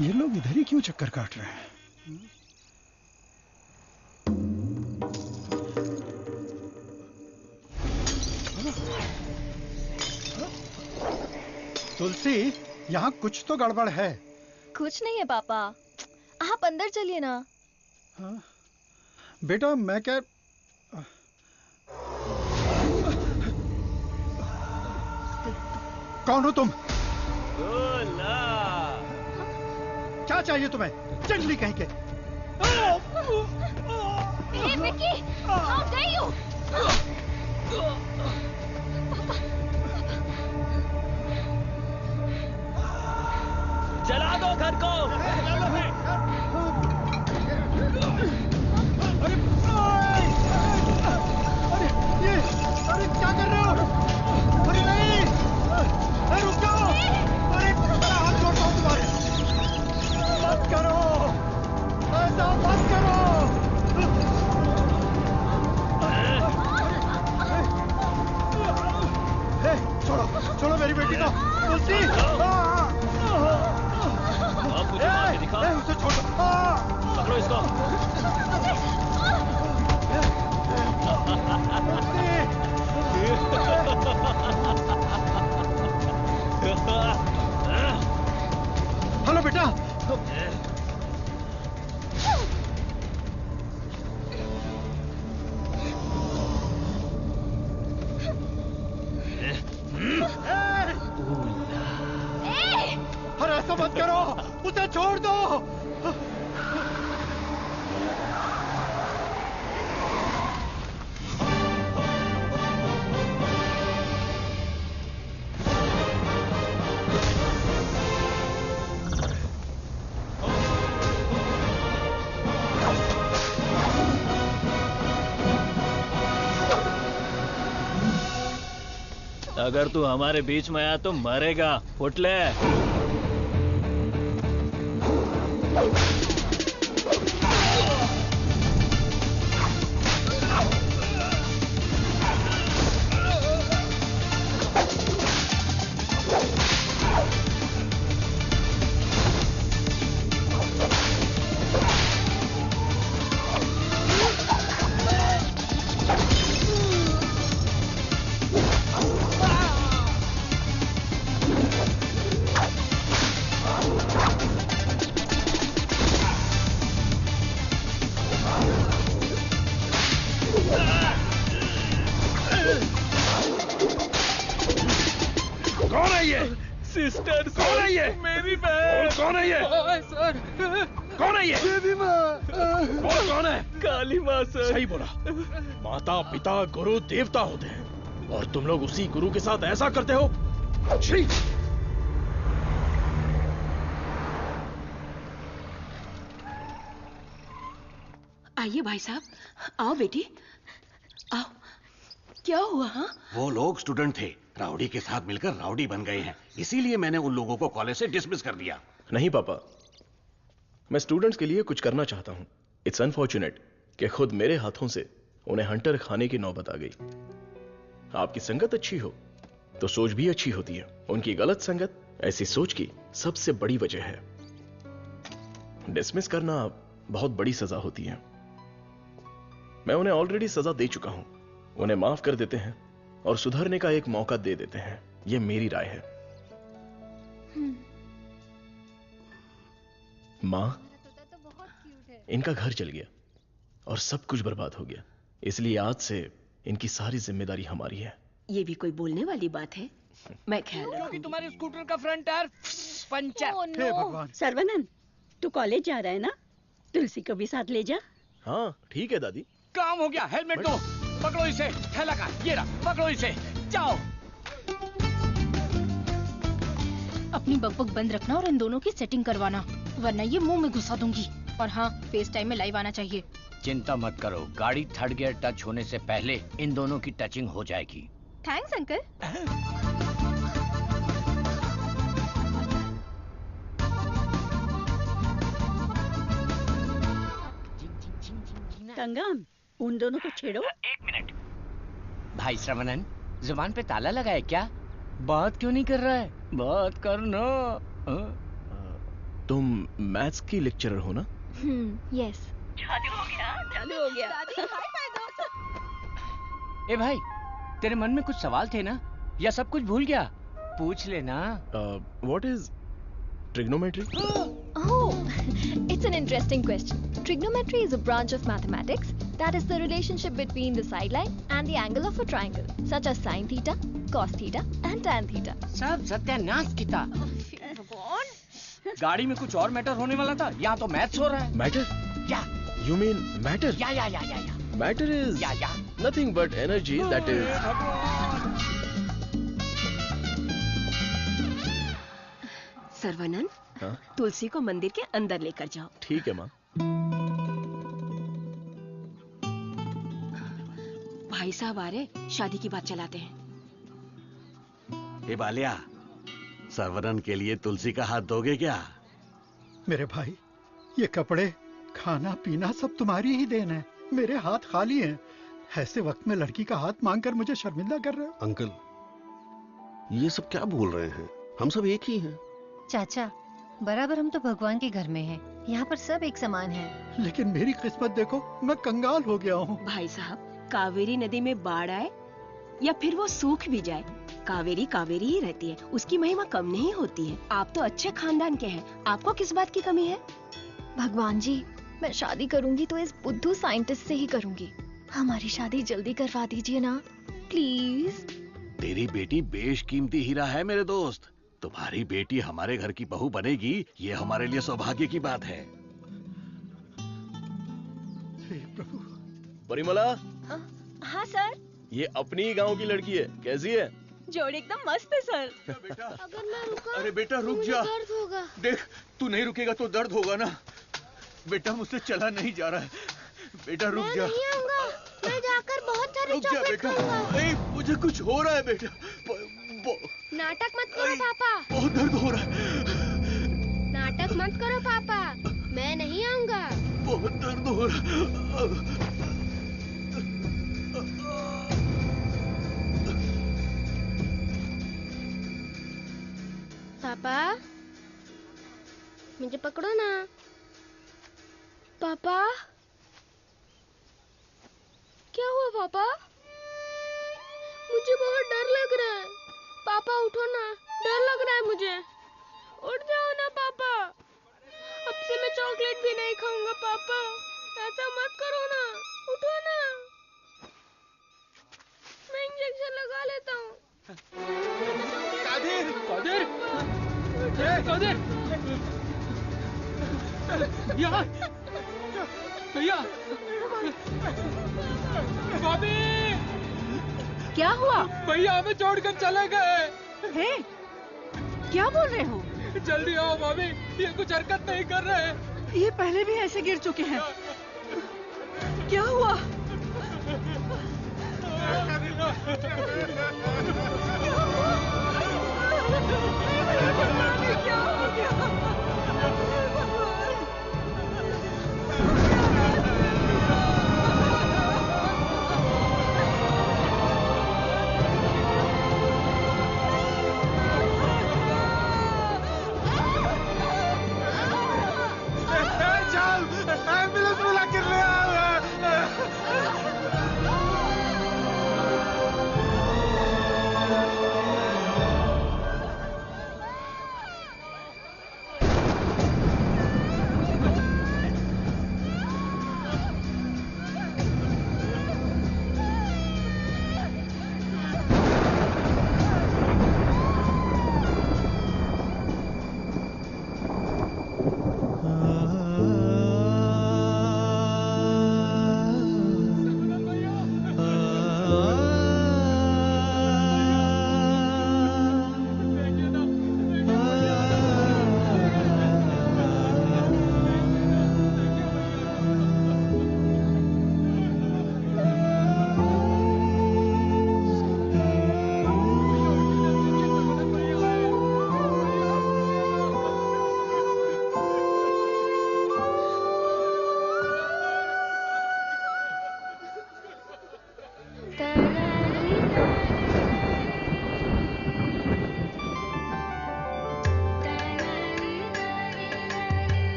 ये लोग इधर ही क्यों चक्कर काट रहे हैं? तुलसी, यहाँ कुछ तो गड़बड़ है। कुछ नहीं है पापा, आप अंदर चलिए ना। हाँ? बेटा मैं क्या कौन हो तुम? क्या चाहिए तुम्हें? जंगली कहीं के। Hey, Vicky! How dare you! जला दो घर को। अरे क्या कर रहे हो? अरे नहीं! अरे रुक जाओ! अरे हाथ जोड़ता हूँ तुम्हारे। मत करो, ऐसा मत करो। छोड़ो, छोड़ो मेरी बेटी को। तुलसी, मुझे मार के दिखा। उसे छोड़ो। पकड़ो इसको। हेलो बेटा। अरे ऐसा मत करो, उसे छोड़ दो। अगर तू हमारे बीच में आया तो मरेगा। उठ ले। मेरी बहन। कौन है ये? सर। कौन है ये? देवी माँ। कौन है? काली माँ सर। सही बोला। माता पिता गुरु देवता होते हैं और तुम लोग उसी गुरु के साथ ऐसा करते हो। छी! आइए भाई साहब, आओ बेटी, आओ। क्या हुआ? हाँ, वो लोग स्टूडेंट थे, राउडी के साथ मिलकर राउडी बन गए हैं, इसीलिए मैंने उन लोगों को कॉलेज से डिसमिस कर दिया। नहीं पापा, मैं स्टूडेंट्स के लिए कुछ करना चाहता हूं। इट्स अनफॉर्चुनेट कि खुद मेरे हाथों से उन्हें हंटर खाने की नौबत आ गई। आपकी संगत अच्छी हो तो सोच भी अच्छी होती है। उनकी गलत संगत ऐसी सोच की सबसे बड़ी वजह है। डिसमिस करना बहुत बड़ी सजा होती है। मैं उन्हें ऑलरेडी सजा दे चुका हूं। उन्हें माफ कर देते हैं और सुधरने का एक मौका दे देते हैं। यह मेरी राय है। मां, इनका घर चल गया और सब कुछ बर्बाद हो गया, इसलिए आज से इनकी सारी जिम्मेदारी हमारी है। ये भी कोई बोलने वाली बात है? मैं ख्याल क्योंकि तुम्हारे स्कूटर का फ्रंट टायर पंचर। हे भगवान। सर्वनंद, तू कॉलेज जा रहा है ना? तुलसी को भी साथ ले जा। हाँ ठीक है दादी। काम हो गया। हेलमेट दो, पकड़ो इसे। थैला का ये रहा, पकड़ो इसे, जाओ। अपनी बकबक बंद रखना और इन दोनों की सेटिंग करवाना, वरना ये मुंह में घुसा दूंगी। और हाँ, फेस टाइम में लाइव आना चाहिए। चिंता मत करो, गाड़ी थर्ड गियर टच होने से पहले इन दोनों की टचिंग हो जाएगी। Thanks uncle. कंगन, उन दोनों को छेड़ो। एक मिनट। भाई श्रवणन, जुबान पे ताला लगा है क्या? बात क्यों नहीं कर रहा है? बात करना। तुम मैथ्स की लेक्चरर हो ना? यस। चालू हो गया, चालू हो गया। ए भाई, तेरे मन में कुछ सवाल थे ना, या सब कुछ भूल गया? पूछ लेना। What is trigonometry? Oh, it's an interesting question. Trigonometry is a branch of mathematics that is the relationship between the sideline and the angle of a triangle, such as sin theta, cos theta, and tan theta. सब सत्यानाश किया। गाड़ी में कुछ और मैटर होने वाला था, यहाँ तो मैथ्स हो रहा है। मैटर? या। You mean matter? या। Matter is nothing but energy that is. सर्वनंद, तुलसी को मंदिर के अंदर लेकर जाओ। ठीक है माँ। भाई साहब आ रहे, शादी की बात चलाते हैं। हे बालिया, सर्वनन के लिए तुलसी का हाथ दोगे क्या? मेरे भाई, ये कपड़े, खाना पीना सब तुम्हारी ही देन है। मेरे हाथ खाली हैं। ऐसे वक्त में लड़की का हाथ मांगकर मुझे शर्मिंदा कर रहे हो। अंकल, ये सब क्या बोल रहे हैं? हम सब एक ही हैं। चाचा, बराबर हम तो भगवान के घर में हैं। यहाँ पर सब एक समान है। लेकिन मेरी किस्मत देखो, मैं कंगाल हो गया हूँ। भाई साहब, कावेरी नदी में बाढ़ आए या फिर वो सूख भी जाए, कावेरी कावेरी ही रहती है। उसकी महिमा कम नहीं होती है। आप तो अच्छे खानदान के हैं, आपको किस बात की कमी है? भगवान जी, मैं शादी करूंगी तो इस बुद्धू साइंटिस्ट से ही करूंगी। हमारी शादी जल्दी करवा दीजिए ना, प्लीज। तेरी बेटी बेशकीमती हीरा है मेरे दोस्त। तुम्हारी बेटी हमारे घर की बहू बनेगी, ये हमारे लिए सौभाग्य की बात है। परिमला। हाँ सर। ये अपनी ही गांव की लड़की है, कैसी है? जोड़ी एकदम मस्त है सर। अगर मैं रुका, अरे बेटा रुक मुझे जा। दर्द होगा। देख, तू नहीं रुकेगा तो दर्द होगा ना। बेटा मुझसे चला नहीं जा रहा है। बेटा रुक जा। मैं नहीं आऊंगा। मैं जाकर बहुत सारे रुक जा चॉकलेट बेटा। खाऊंगा। मुझे कुछ हो रहा है बेटा। नाटक मत करो पापा। बहुत दर्द हो रहा है। नाटक मत करो पापा, मैं नहीं आऊंगा। बहुत दर्द हो रहा है। पापा, मुझे पकड़ो ना। पापा, क्या हुआ पापा? मुझे बहुत डर लग रहा है। पापा उठो ना, डर लग रहा है मुझे। उठ जाओ ना पापा। अब से मैं चॉकलेट भी नहीं खाऊंगा पापा। ऐसा मत करो ना, उठो ना। मैं इंजेक्शन लगा लेता हूँ। कादिर, कादिर, सौदे यहाँ भैया भाभी क्या हुआ? भैया हमें छोड़कर चले गए। हे, क्या बोल रहे हो? जल्दी आओ भाभी, ये कुछ हरकत नहीं कर रहे। ये पहले भी ऐसे गिर चुके हैं। क्या हुआ? क्या हो गया? एम्बुलेंस बुला कर ले आओ।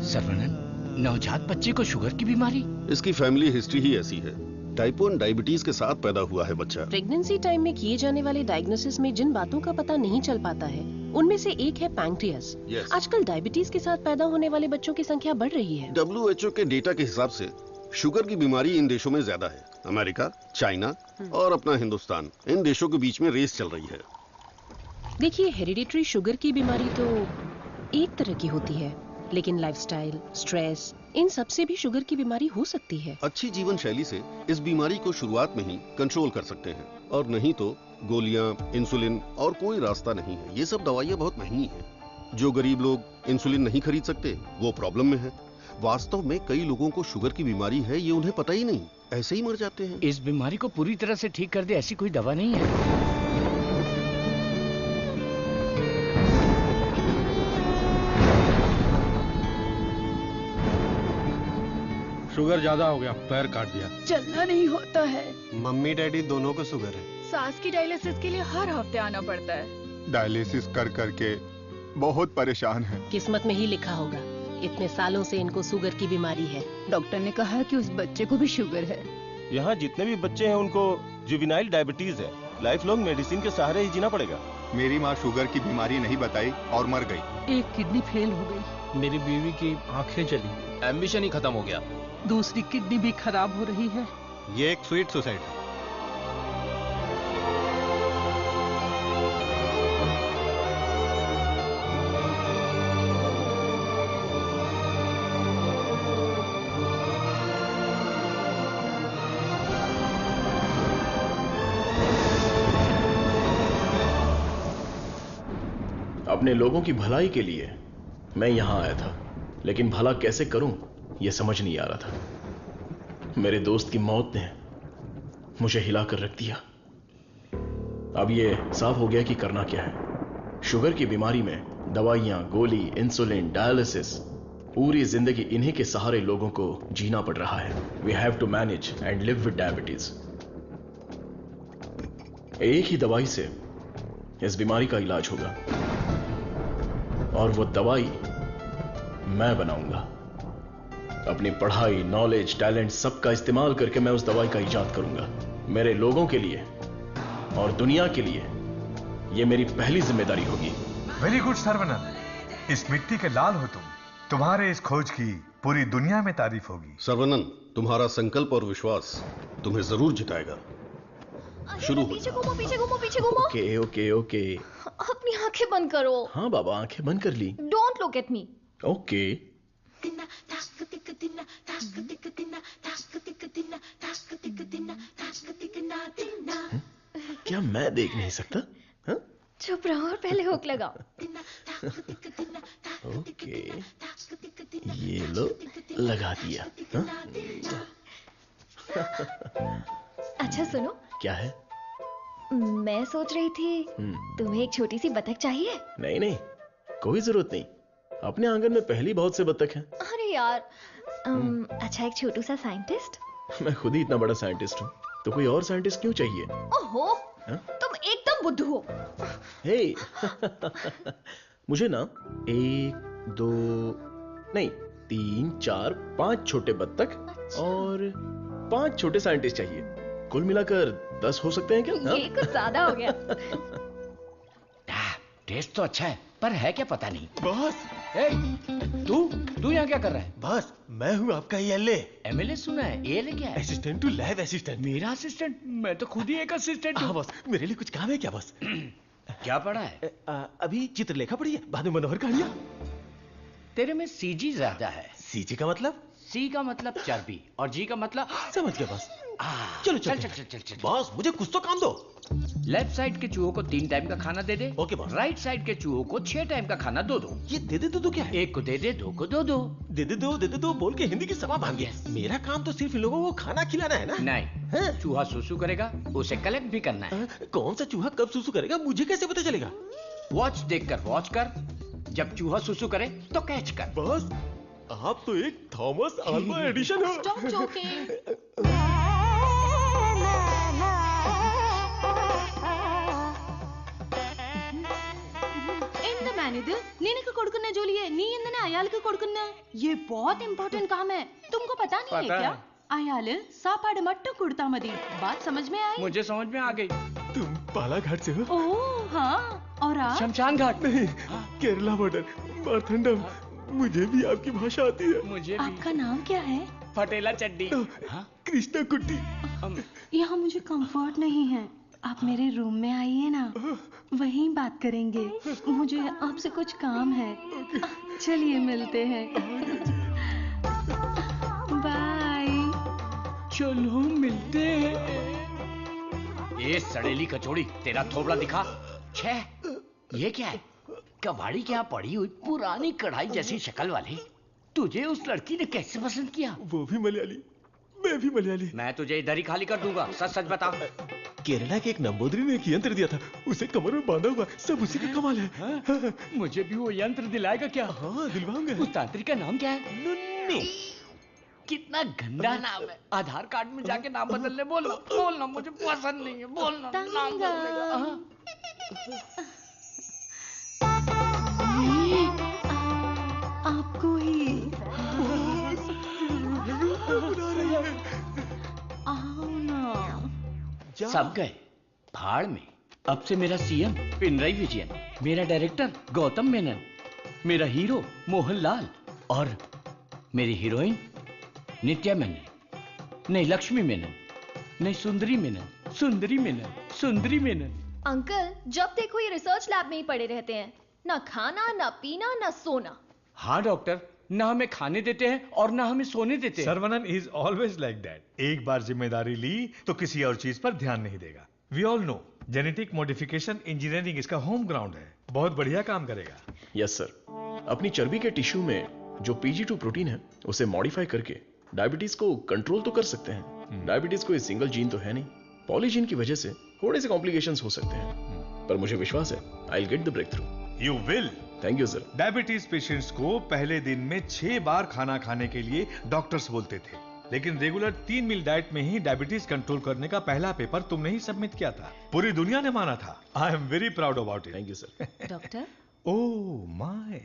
सर्वनन, नवजात बच्चे को शुगर की बीमारी? इसकी फैमिली हिस्ट्री ही ऐसी है। टाइप 1 डायबिटीज के साथ पैदा हुआ है बच्चा। प्रेगनेंसी टाइम में किए जाने वाले डायग्नोसिस में जिन बातों का पता नहीं चल पाता है उनमें से एक है पैंक्रियास। आजकल डायबिटीज के साथ पैदा होने वाले बच्चों की संख्या बढ़ रही है। WHO के डेटा के हिसाब से शुगर की बीमारी इन देशों में ज्यादा है। अमेरिका, चाइना और अपना हिंदुस्तान, इन देशों के बीच में रेस चल रही है। देखिए, हेरिडिटरी शुगर की बीमारी तो एक तरह की होती है, लेकिन लाइफस्टाइल, स्ट्रेस, इन सब से भी शुगर की बीमारी हो सकती है। अच्छी जीवन शैली से इस बीमारी को शुरुआत में ही कंट्रोल कर सकते हैं, और नहीं तो गोलियां, इंसुलिन और कोई रास्ता नहीं है। ये सब दवाइयां बहुत महंगी हैं। जो गरीब लोग इंसुलिन नहीं खरीद सकते वो प्रॉब्लम में है। वास्तव में कई लोगों को शुगर की बीमारी है, ये उन्हें पता ही नहीं, ऐसे ही मर जाते हैं। इस बीमारी को पूरी तरह से ठीक कर दे ऐसी कोई दवा नहीं है। शुगर ज्यादा हो गया, पैर काट दिया। चलना नहीं होता है। मम्मी डैडी दोनों को शुगर है। सास की डायलिसिस के लिए हर हफ्ते आना पड़ता है। डायलिसिस कर करके बहुत परेशान है। किस्मत में ही लिखा होगा, इतने सालों से इनको शुगर की बीमारी है। डॉक्टर ने कहा कि उस बच्चे को भी शुगर है। यहाँ जितने भी बच्चे हैं उनको जुवेनाइल डायबिटीज है। लाइफ लॉन्ग मेडिसिन के सहारे ही जीना पड़ेगा। मेरी माँ शुगर की बीमारी नहीं बताई और मर गई। एक किडनी फेल हो गई। मेरी बीवी की आंखें चली। एम्बिशन ही खत्म हो गया। दूसरी किडनी भी खराब हो रही है। ये एक स्वीट सुसाइड है। अपने लोगों की भलाई के लिए मैं यहां आया था, लेकिन भला कैसे करूं यह समझ नहीं आ रहा था। मेरे दोस्त की मौत ने मुझे हिलाकर रख दिया। अब यह साफ हो गया कि करना क्या है। शुगर की बीमारी में दवाइयां, गोली, इंसुलिन, डायलिसिस पूरी जिंदगी इन्हीं के सहारे लोगों को जीना पड़ रहा है। We have to manage and live with diabetes. एक ही दवाई से इस बीमारी का इलाज होगा, और वो दवाई मैं बनाऊंगा। अपनी पढ़ाई, नॉलेज, टैलेंट सबका इस्तेमाल करके मैं उस दवाई का इजाद करूंगा। मेरे लोगों के लिए और दुनिया के लिए ये मेरी पहली जिम्मेदारी होगी। वेरी गुड सर्वनंद, इस मिट्टी के लाल हो तुम। तुम्हारे इस खोज की पूरी दुनिया में तारीफ होगी। सर्वनंद, तुम्हारा संकल्प और विश्वास तुम्हें जरूर जिताएगा। शुरू हो पीछे घूमो, पीछे घूमो, पीछे घूमो। Okay okay okay. अपनी आंखें बंद करो। हाँ बाबा, आंखें बंद कर ली। Don't look at me. Okay. क्या मैं देख नहीं सकता? हाँ? चुप रहो और पहले हुक लगाओ। ओके, ये लो, लगा दिया। हाँ? अच्छा सुनो। क्या है? मैं सोच रही थी तुम्हें एक छोटी सी बतख चाहिए। नहीं नहीं, कोई जरूरत नहीं। अपने आंगन में पहली बहुत से बतख हैं। अरे यार, अच्छा एक छोटू सा साइंटिस्ट। मैं खुद ही इतना बड़ा साइंटिस्ट हूँ, तो कोई और साइंटिस्ट क्यों चाहिए? ओहो, तुम एकदम बुद्धू हो। हे, मुझे ना 1, 2 नहीं 3, 4, 5 छोटे बत्तख और 5 छोटे साइंटिस्ट चाहिए। कुल मिलाकर 10 हो सकते हैं क्या? ये कुछ ज्यादा हो गया। टेस्ट तो अच्छा है, पर है क्या पता नहीं। बॉस, तू यहाँ क्या कर रहा है? बॉस, मैं हूँ आपका एमएलए। एमएलए सुना है? एएलए क्या है? Assistant to lab assistant. मेरा असिस्टेंट? मैं तो खुद ही एक असिस्टेंट हूँ। बॉस, मेरे लिए कुछ काम है क्या बॉस? क्या पढ़ा है? अभी चित्रलेखा पढ़ी है, बाद में मनोहर कहानियां। तेरे में सीजी ज्यादा है। सीजी का मतलब? सी का मतलब चर्बी और जी का मतलब समझ गया बॉस। चलो चल चल चल चल। बॉस, मुझे कुछ तो काम दो। लेफ्ट साइड के चूहों को 3 टाइम का खाना दे दे। Okay boss. राइट साइड के चूहों को 6 टाइम का खाना दो। ये दे दे दो क्या है? एक को दे दे, 2 को दो। दे दे दो बोल के हिंदी की सभा भाग गया। मेरा काम तो सिर्फ इन लोगों को खाना खिलाना है ना? नहीं, चूहा सुसु करेगा, उसे कलेक्ट भी करना है। कौन सा चूहा कब सुसु करेगा मुझे कैसे पता चलेगा? वॉच देखकर वॉच कर, जब चूहा सुसु करे तो कैच कर। बॉस, आप तो एक थॉमस अल्वा एडिशन हो। Stop joking. ఎంత మేనిది నేనకు కొడుకున్న జోలి है నీ ఎందనే అయాలకు కొడుకున్న ये बहुत इंपॉर्टेंट काम है तुमको पता नहीं है क्या? अयाल सापाड़ मट्टू कुड़ता मदी बात समझ में आई? मुझे समझ में आ गई। तुम बालाघाट से हो? ओह हाँ, और आप? शमशान घाट। नहीं, केरला बॉर्डर, मारथंडम। मुझे भी आपकी भाषा आती है। मुझे भी। आपका नाम क्या है? फटेला चड्डी। कृष्णा कुट्टी। यहाँ मुझे कंफर्ट नहीं है, आप मेरे रूम में आइए ना, वहीं बात करेंगे। मुझे आपसे कुछ काम है। चलिए मिलते हैं। बाय। चलो मिलते हैं। ये सड़ेली कचौड़ी, तेरा थोबड़ा दिखा। छे, ये क्या है? कबाड़ी के यहाँ पड़ी हुई पुरानी कढ़ाई जैसी शक्ल वाली तुझे उस लड़की ने कैसे पसंद किया? वो भी मलयाली, मैं भी मलयाली। मैं तुझे इधर ही खाली कर दूंगा, सच सच बता। केरला के एक नंबोदरी ने एक यंत्र दिया था, उसे कमर में बांधा हुआ, सब उसी का कमाल है। हाँ? मुझे भी वो यंत्र दिलाएगा क्या? हाँ, दिलवाऊंगा। उस तांत्रिक का नाम क्या है? नुन्नू। कितना गंदा नाम है। आधार कार्ड में जाके नाम बदलने बोलना मुझे पसंद नहीं है। बोलना नाम बदलेगा। आपको ही आओ ना। सब गए भाड़ में। अब से मेरा सीएम पिनराई विजयन, मेरा डायरेक्टर गौतम मेनन, मेरा हीरो मोहनलाल और मेरी हीरोइन नित्या मेनन। नहीं लक्ष्मी मेनन, नहीं सुंदरी मेनन, सुंदरी मेनन, सुंदरी मेनन। अंकल, जब देखो ये रिसर्च लैब में ही पड़े रहते हैं, ना खाना, ना पीना, ना सोना। हाँ डॉक्टर, ना हमें खाने देते हैं और ना हमें सोने देते हैं। Saravanan is always like that. एक बार जिम्मेदारी ली तो किसी और चीज पर ध्यान नहीं देगा। We all know genetic modification engineering इसका होम ग्राउंड है, बहुत बढ़िया काम करेगा। Yes sir. अपनी चर्बी के टिश्यू में जो PG2 प्रोटीन है उसे मॉडिफाई करके डायबिटीज को कंट्रोल तो कर सकते हैं। डायबिटीज कोई सिंगल जीन तो है नहीं, पॉलीजीन की वजह से थोड़े से कॉम्प्लिकेशंस हो सकते हैं, पर मुझे विश्वास है I will get the breakthrough. You will. Thank you sir. Diabetes patients को पहले दिन में 6 बार खाना खाने के लिए डॉक्टर्स बोलते थे, लेकिन रेगुलर 3 मील डाइट में ही डायबिटीज कंट्रोल करने का पहला पेपर तुमने ही सबमिट किया था। पूरी दुनिया ने माना था। आई am very proud about it. Thank you sir. Doctor, oh my,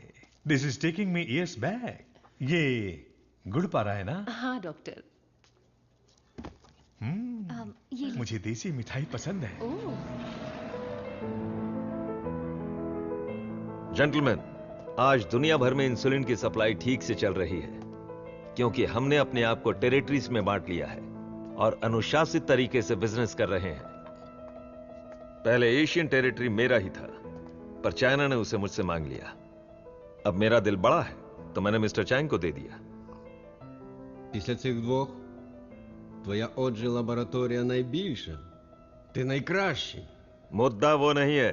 this is taking me years back. ये गुड़ पा रहा है ना? हाँ डॉक्टर। ये मुझे देसी मिठाई पसंद है। जेंटलमैन, आज दुनिया भर में इंसुलिन की सप्लाई ठीक से चल रही है क्योंकि हमने अपने आप को टेरिटरीज में बांट लिया है और अनुशासित तरीके से बिजनेस कर रहे हैं। पहले एशियन टेरिटरी मेरा ही था, पर चाइना ने उसे मुझसे मांग लिया। अब मेरा दिल बड़ा है तो मैंने मिस्टर चैंग को दे दिया। Після цих двох твоя отже лабораторія найбільша. Ти найкращий. मुद्दा वो नहीं है।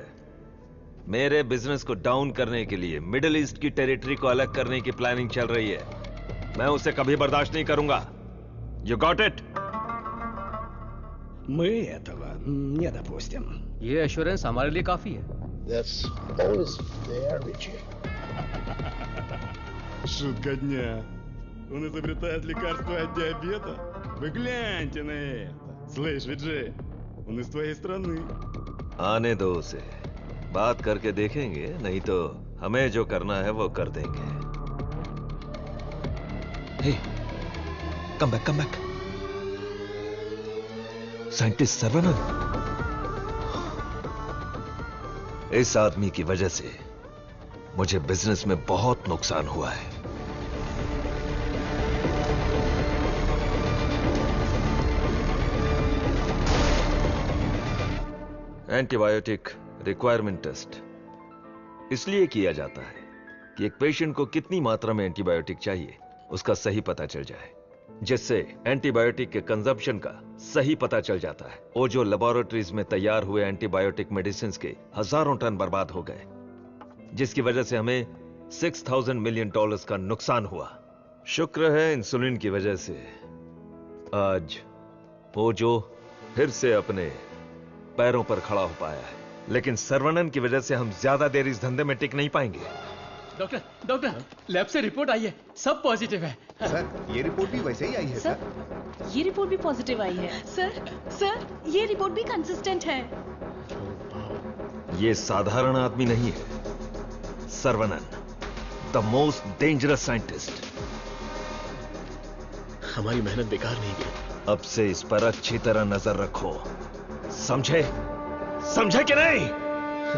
मेरे बिजनेस को डाउन करने के लिए मिडिल ईस्ट की टेरिटरी को अलग करने की प्लानिंग चल रही है। मैं उसे कभी बर्दाश्त नहीं करूंगा। You got it? Мы этого не допустим. ये एश्योरेंस हमारे लिए काफी है। That's always there, Richie. Шутка дня. Он изобретает лекарство от диабета? Вы гляньте на это. Слышь, Виджей, он из твоей страны. आने दो उसे, बात करके देखेंगे, नहीं तो हमें जो करना है वो कर देंगे। Hey, come back, come back. Scientist Saravanan. इस आदमी की वजह से मुझे बिजनेस में बहुत नुकसान हुआ है। एंटीबायोटिक रिक्वायरमेंट टेस्ट इसलिए किया जाता है कि एक पेशेंट को कितनी मात्रा में एंटीबायोटिक चाहिए उसका सही पता चल जाए, जिससे एंटीबायोटिक के कंजप्शन का सही पता चल जाता है। वो जो लेबोरेटरीज में तैयार हुए एंटीबायोटिक मेडिसिन के हजारों टन बर्बाद हो गए, जिसकी वजह से हमें $6,000 मिलियन का नुकसान हुआ। शुक्र है इंसुलिन की वजह से आज वो जो फिर से अपने पैरों पर खड़ा हो पाया है, लेकिन सर्वनन की वजह से हम ज्यादा देर इस धंधे में टिक नहीं पाएंगे। डॉक्टर, डॉक्टर, लैब से रिपोर्ट आई है, सब पॉजिटिव है। सर, ये रिपोर्ट भी वैसे ही आई है सर। ये रिपोर्ट भी पॉजिटिव आई है। सर, ये रिपोर्ट भी कंसिस्टेंट है। ये साधारण आदमी नहीं है, Saravanan, the most dangerous scientist. हमारी मेहनत बेकार नहीं गई। अब से इस पर अच्छी तरह नजर रखो, समझे? समझे कि नहीं?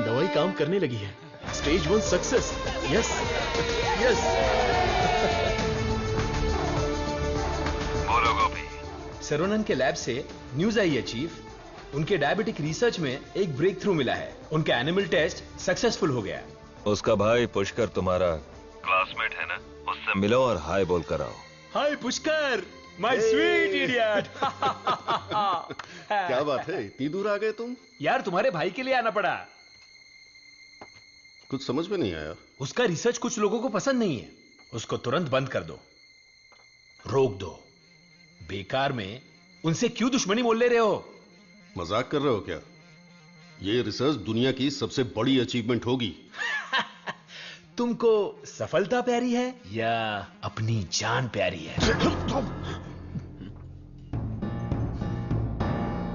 दवाई काम करने लगी है। Stage 1 success. Yes yes. बोलो गोपी। सर्वनन के लैब से न्यूज आई है चीफ, उनके डायबिटिक रिसर्च में एक ब्रेक थ्रू मिला है। उनका एनिमल टेस्ट सक्सेसफुल हो गया। उसका भाई पुष्कर तुम्हारा क्लासमेट है ना, उससे मिलो और हाय बोल कर आओ। हाय पुष्कर, माय स्वीट इडियट। क्या बात है, इतनी दूर आ गए तुम? यार तुम्हारे भाई के लिए आना पड़ा। कुछ समझ में नहीं आया। उसका रिसर्च कुछ लोगों को पसंद नहीं है, उसको तुरंत बंद कर दो, रोक दो। बेकार में उनसे क्यों दुश्मनी मोल ले रहे हो? मजाक कर रहे हो क्या? ये रिसर्च दुनिया की सबसे बड़ी अचीवमेंट होगी। तुमको सफलता प्यारी है या अपनी जान प्यारी है?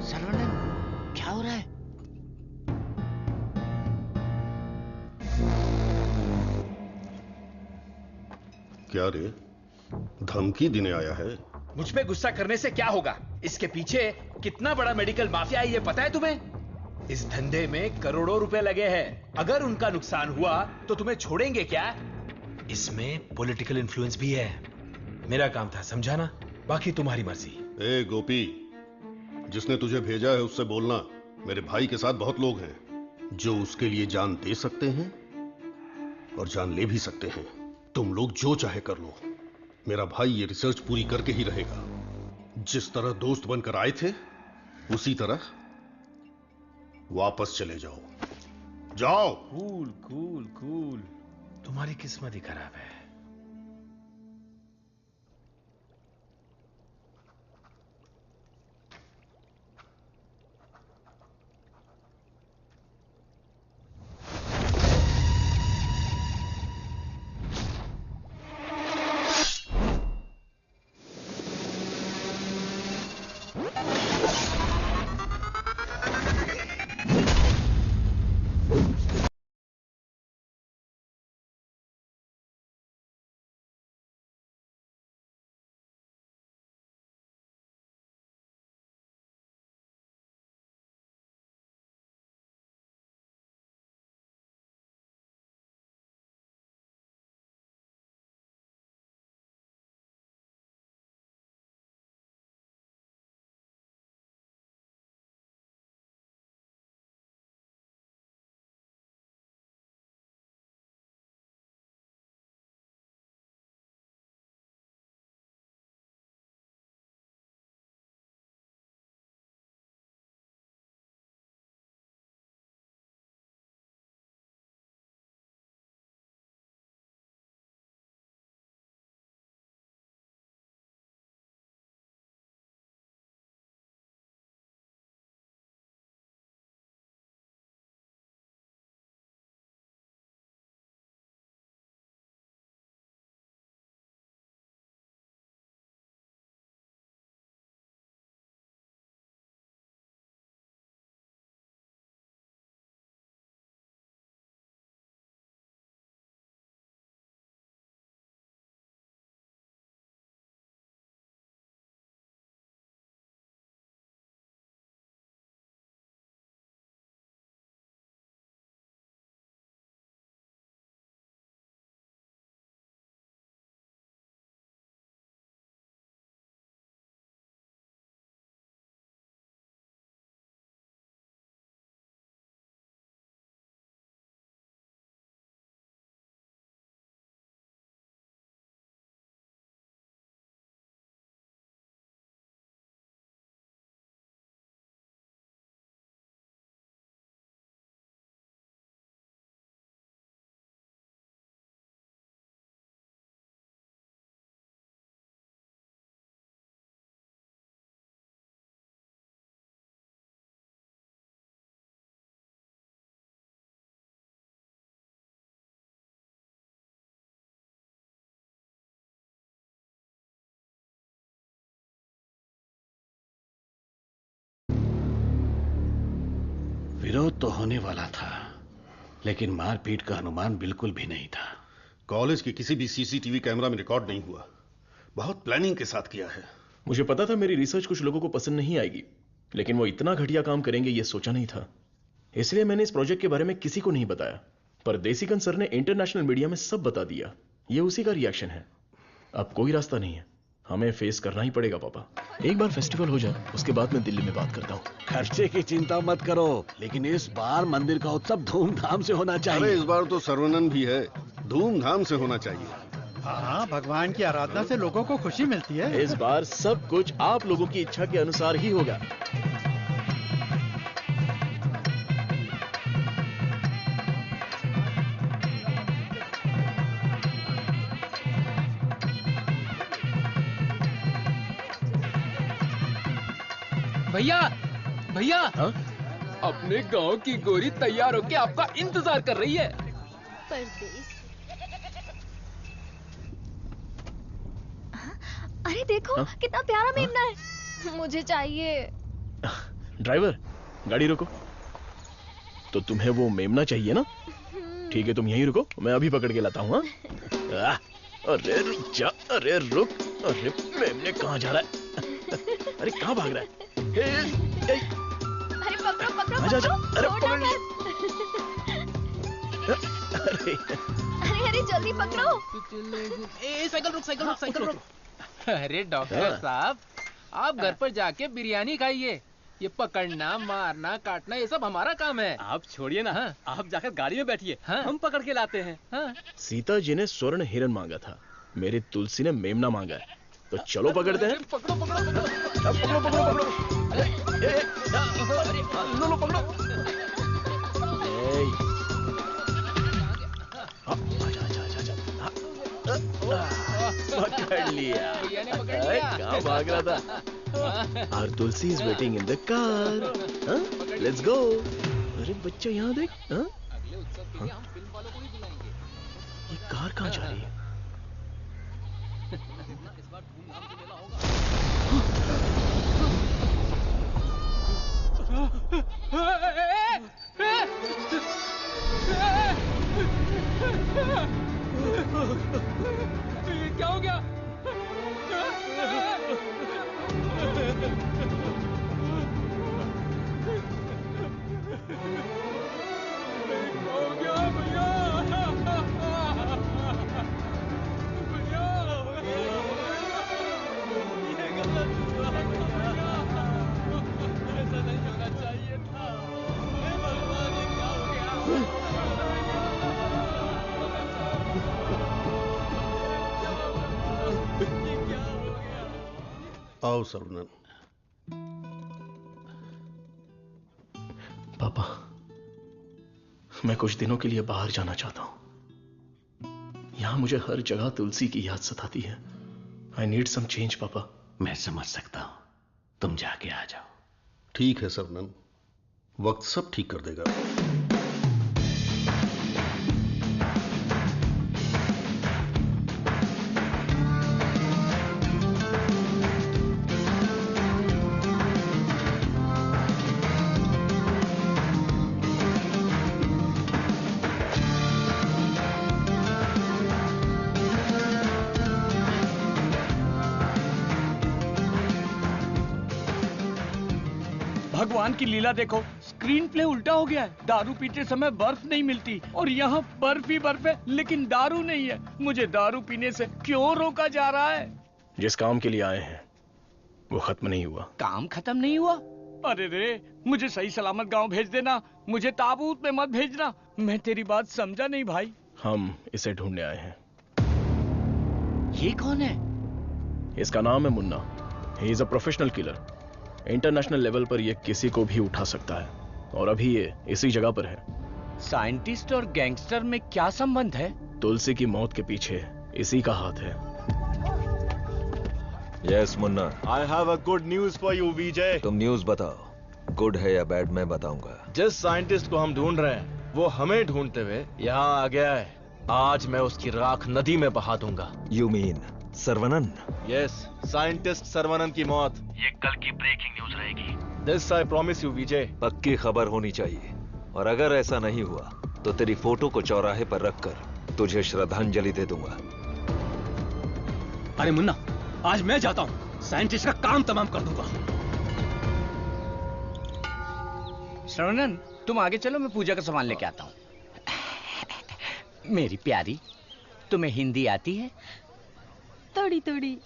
सर्वनन, क्या हो रहा है? क्या रे, धमकी देने आया है? मुझ पे गुस्सा करने से क्या होगा? इसके पीछे कितना बड़ा मेडिकल माफिया है ये पता है तुम्हें? इस धंधे में करोड़ों रुपए लगे हैं। अगर उनका नुकसान हुआ तो तुम्हें छोड़ेंगे क्या? इसमें पॉलिटिकल इन्फ्लुएंस भी है। मेरा काम था समझाना, बाकी तुम्हारी मर्जी। ए गोपी, जिसने तुझे भेजा है उससे बोलना मेरे भाई के साथ बहुत लोग हैं जो उसके लिए जान दे सकते हैं और जान ले भी सकते हैं। तुम लोग जो चाहे कर लो, मेरा भाई ये रिसर्च पूरी करके ही रहेगा। जिस तरह दोस्त बनकर आए थे उसी तरह वापस चले जाओ। जाओ। कूल कूल कूल, तुम्हारी किस्मत ही खराब है। विरोध तो होने वाला था, लेकिन मारपीट का अनुमान बिल्कुल भी नहीं था। कॉलेज के किसी भी सीसीटीवी कैमरा में रिकॉर्ड नहीं हुआ। बहुत प्लानिंग के साथ किया है। मुझे पता था मेरी रिसर्च कुछ लोगों को पसंद नहीं आएगी, लेकिन वो इतना घटिया काम करेंगे ये सोचा नहीं था। इसलिए मैंने इस प्रोजेक्ट के बारे में किसी को नहीं बताया, पर देसिकन सर ने इंटरनेशनल मीडिया में सब बता दिया। ये उसी का रिएक्शन है। अब कोई रास्ता नहीं है, हमें फेस करना ही पड़ेगा पापा। एक बार फेस्टिवल हो जाए, उसके बाद मैं दिल्ली में बात करता हूँ। खर्चे की चिंता मत करो, लेकिन इस बार मंदिर का उत्सव धूमधाम से होना चाहिए। अरे इस बार तो सर्वनन भी है, धूमधाम से होना चाहिए। हाँ, भगवान की आराधना से लोगों को खुशी मिलती है। इस बार सब कुछ आप लोगों की इच्छा के अनुसार ही होगा। भैया भैया, अपने गांव की गोरी तैयार होके आपका इंतजार कर रही है। परदेस। अरे देखो कितना प्यारा मेमना है, मुझे चाहिए। ड्राइवर, गाड़ी रोको। तो तुम्हें वो मेमना चाहिए ना? ठीक है, तुम यहीं रुको, मैं अभी पकड़ के लाता हूँ। अरे रुक जा, अरे रुक। अरे मेमने कहाँ जा रहा है? अरे कहाँ भाग रहा है? अरे पकड़ो पकड़ो आजा, आजा। अरे छोड़ो पकड़ मत। अरे जल्दी पकड़ो। साइकिल रुक, साइकिल रुक, साइकिल रुक। अरे डॉक्टर साहब, आप घर पर जाके बिरयानी खाइए। ये पकड़ना, मारना, काटना ये सब हमारा काम है। आप छोड़िए ना। आप जाकर गाड़ी में बैठिए, हम पकड़ के लाते हैं। सीता जी ने स्वर्ण हिरण मांगा था, मेरी तुलसी ने मेमना मांगा है, तो चलो पकड़ते हैं। पकड़ो पकड़ो पकड़ो पकड़ो पकड़ो पकड़ो। लो पकड़ो। पकड़ लिया। कहाँ भाग रहा था? और Tulsi is waiting in the car. Let's go. अरे बच्चा यहाँ देख। ये कार कहाँ जा रही है? क्या हो गया? आओ सर्वनन। पापा, मैं कुछ दिनों के लिए बाहर जाना चाहता हूं। यहां मुझे हर जगह तुलसी की याद सताती है। आई नीड सम चेंज पापा। मैं समझ सकता हूं, तुम जाके आ जाओ। ठीक है सर्वनन, वक्त सब ठीक कर देगा। भगवान की लीला देखो, स्क्रीन प्ले उल्टा हो गया है। दारू पीते समय बर्फ नहीं मिलती और यहाँ बर्फ ही बर्फ है, लेकिन दारू नहीं है। मुझे दारू पीने से क्यों रोका जा रहा है? जिस काम के लिए आए हैं वो खत्म नहीं हुआ। काम खत्म नहीं हुआ? अरे रे, मुझे सही सलामत गांव भेज देना, मुझे ताबूत में मत भेजना। मैं तेरी बात समझा नहीं भाई। हम इसे ढूंढने आए हैं। ये कौन है? इसका नाम है Munna. He is a professional killer. International level पर ये किसी को भी उठा सकता है, और अभी ये इसी जगह पर है। साइंटिस्ट और गैंगस्टर में क्या संबंध है? तुलसी की मौत के पीछे इसी का हाथ है। Yes Munna. I have a good news for you Vijay. तुम न्यूज बताओ, गुड है या बैड मैं बताऊंगा। जिस साइंटिस्ट को हम ढूंढ रहे हैं वो हमें ढूंढते हुए यहाँ आ गया है। आज मैं उसकी राख नदी में बहा दूंगा। You mean Saravanan? Yes, scientist Saravanan की मौत ये कल की ब्रेकिंग न्यूज रहेगी। दिस आई प्रॉमिस यू विजय। पक्की खबर होनी चाहिए। और अगर ऐसा नहीं हुआ तो तेरी फोटो को चौराहे पर रखकर तुझे श्रद्धांजलि दे दूंगा। अरे मुन्ना, आज मैं जाता हूं, साइंटिस्ट का काम तमाम कर दूंगा। श्रवणन, तुम आगे चलो, मैं पूजा का सामान लेके आता हूं। मेरी प्यारी, तुम्हें हिंदी आती है? थोड़ी थोड़ी।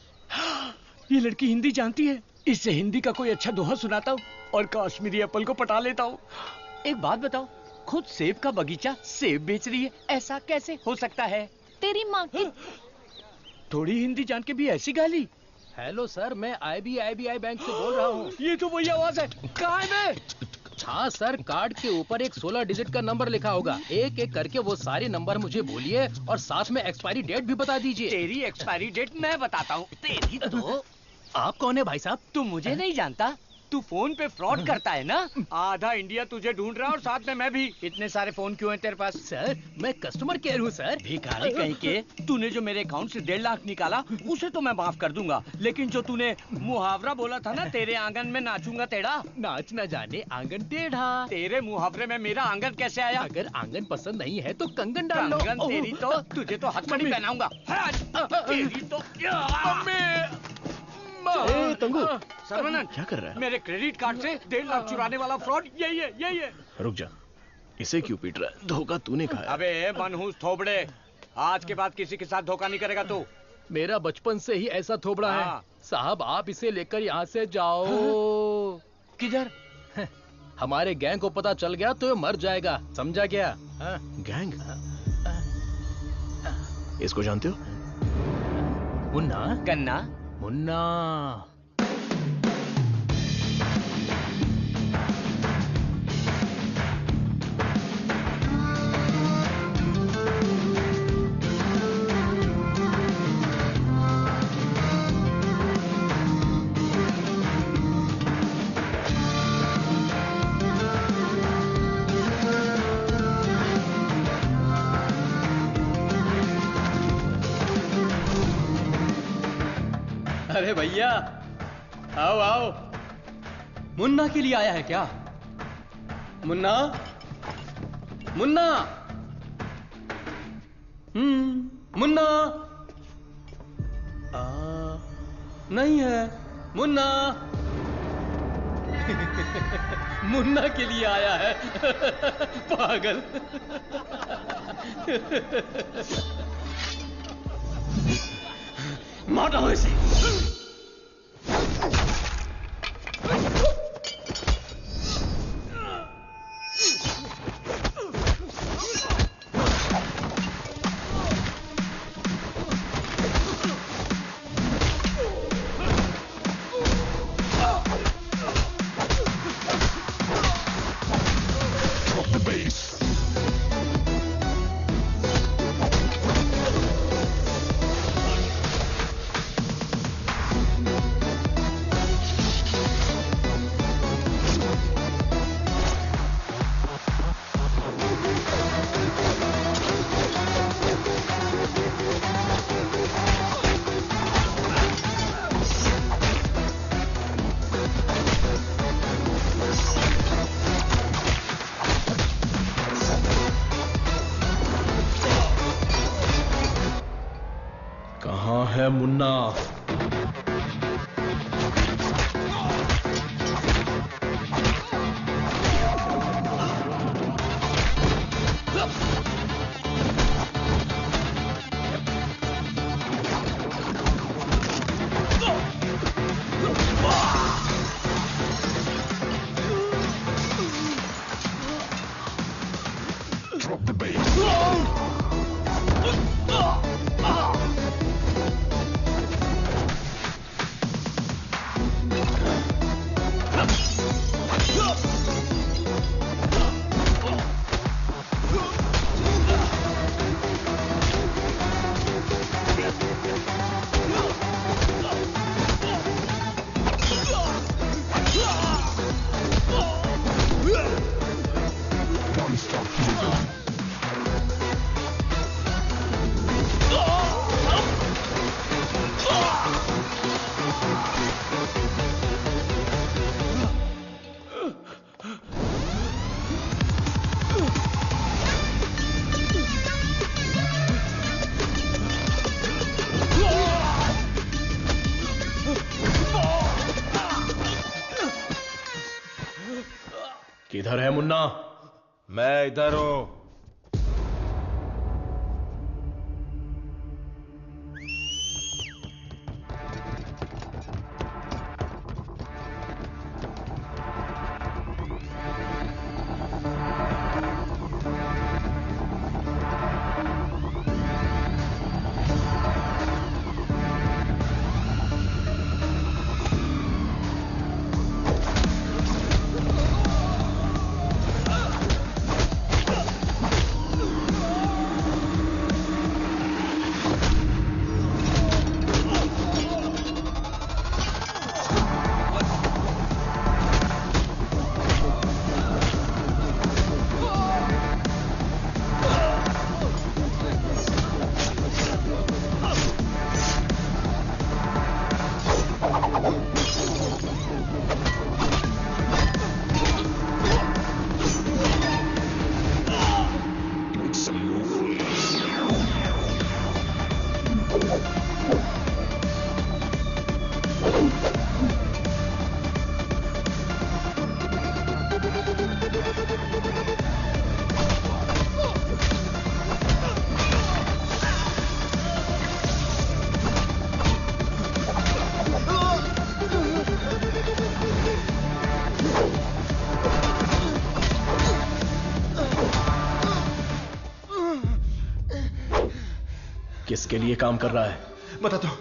ये लड़की हिंदी जानती है। इससे हिंदी का कोई अच्छा दोहा सुनाता हूँ और कश्मीरी एप्पल को पटा लेता हूँ। एक बात बताओ, खुद सेब का बगीचा सेब बेच रही है, ऐसा कैसे हो सकता है? तेरी माँ की थोड़ी हिंदी जान के भी ऐसी गाली। हेलो सर, मैं IBI बैंक से बोल रहा हूँ। ये तो वही आवाज है। कहाँ है मैं? हाँ सर, कार्ड के ऊपर एक 16 डिजिट का नंबर लिखा होगा। एक एक करके वो सारे नंबर मुझे बोलिए और साथ में एक्सपायरी डेट भी बता दीजिए। तेरी एक्सपायरी डेट मैं बताता हूँ। तेरी तो आप कौन है भाई साहब? तू मुझे नहीं जानता? तू फोन पे फ्रॉड करता है ना? आधा इंडिया तुझे ढूंढ रहा है और साथ में मैं भी। इतने सारे फोन क्यों हैं तेरे पास? सर, मैं कस्टमर केयर हूँ सर। भिखारी कहीं के। तूने जो मेरे अकाउंट से 1.5 लाख निकाला उसे तो मैं माफ कर दूंगा, लेकिन जो तूने मुहावरा बोला था ना, तेरे आंगन में नाचूंगा टेढ़ा, नाच न जाने आंगन टेढ़ा। तेरे मुहावरे में मेरा आंगन कैसे आया? अगर आंगन पसंद नहीं है तो कंगन डाल लो। कंगन तेरी तो, तुझे तो हथकड़ी पहनाऊंगा। तेरी तो तंगू, सर्वनन, क्या कर रहा है? मेरे क्रेडिट कार्ड से 1.5 लाख चुराने वाला फ्रॉड यही है। रुक जा, इसे क्यों पीट रहा है? धोखा तूने खाया। अबे मनहूस थोबड़े, आज के बाद किसी के साथ धोखा नहीं करेगा तू। मेरा बचपन से ही ऐसा थोबड़ा है साहब। आप इसे लेकर यहाँ से जाओ। किधर? हमारे गैंग को पता चल गया तो ये मर जाएगा, समझा क्या? गैंग? इसको जानते हो? मुन्ना? गन्ना? मुन्ना। अरे भैया, आओ आओ। मुन्ना के लिए आया है क्या? मुन्ना, मुन्ना, मुन्ना। नहीं है मुन्ना। मुन्ना के लिए आया है। पागल। मारो इसे। कहाँ है मुन्ना? किधर है मुन्ना? मैं इधर हूं। किसके लिए काम कर रहा है? बताता हूं।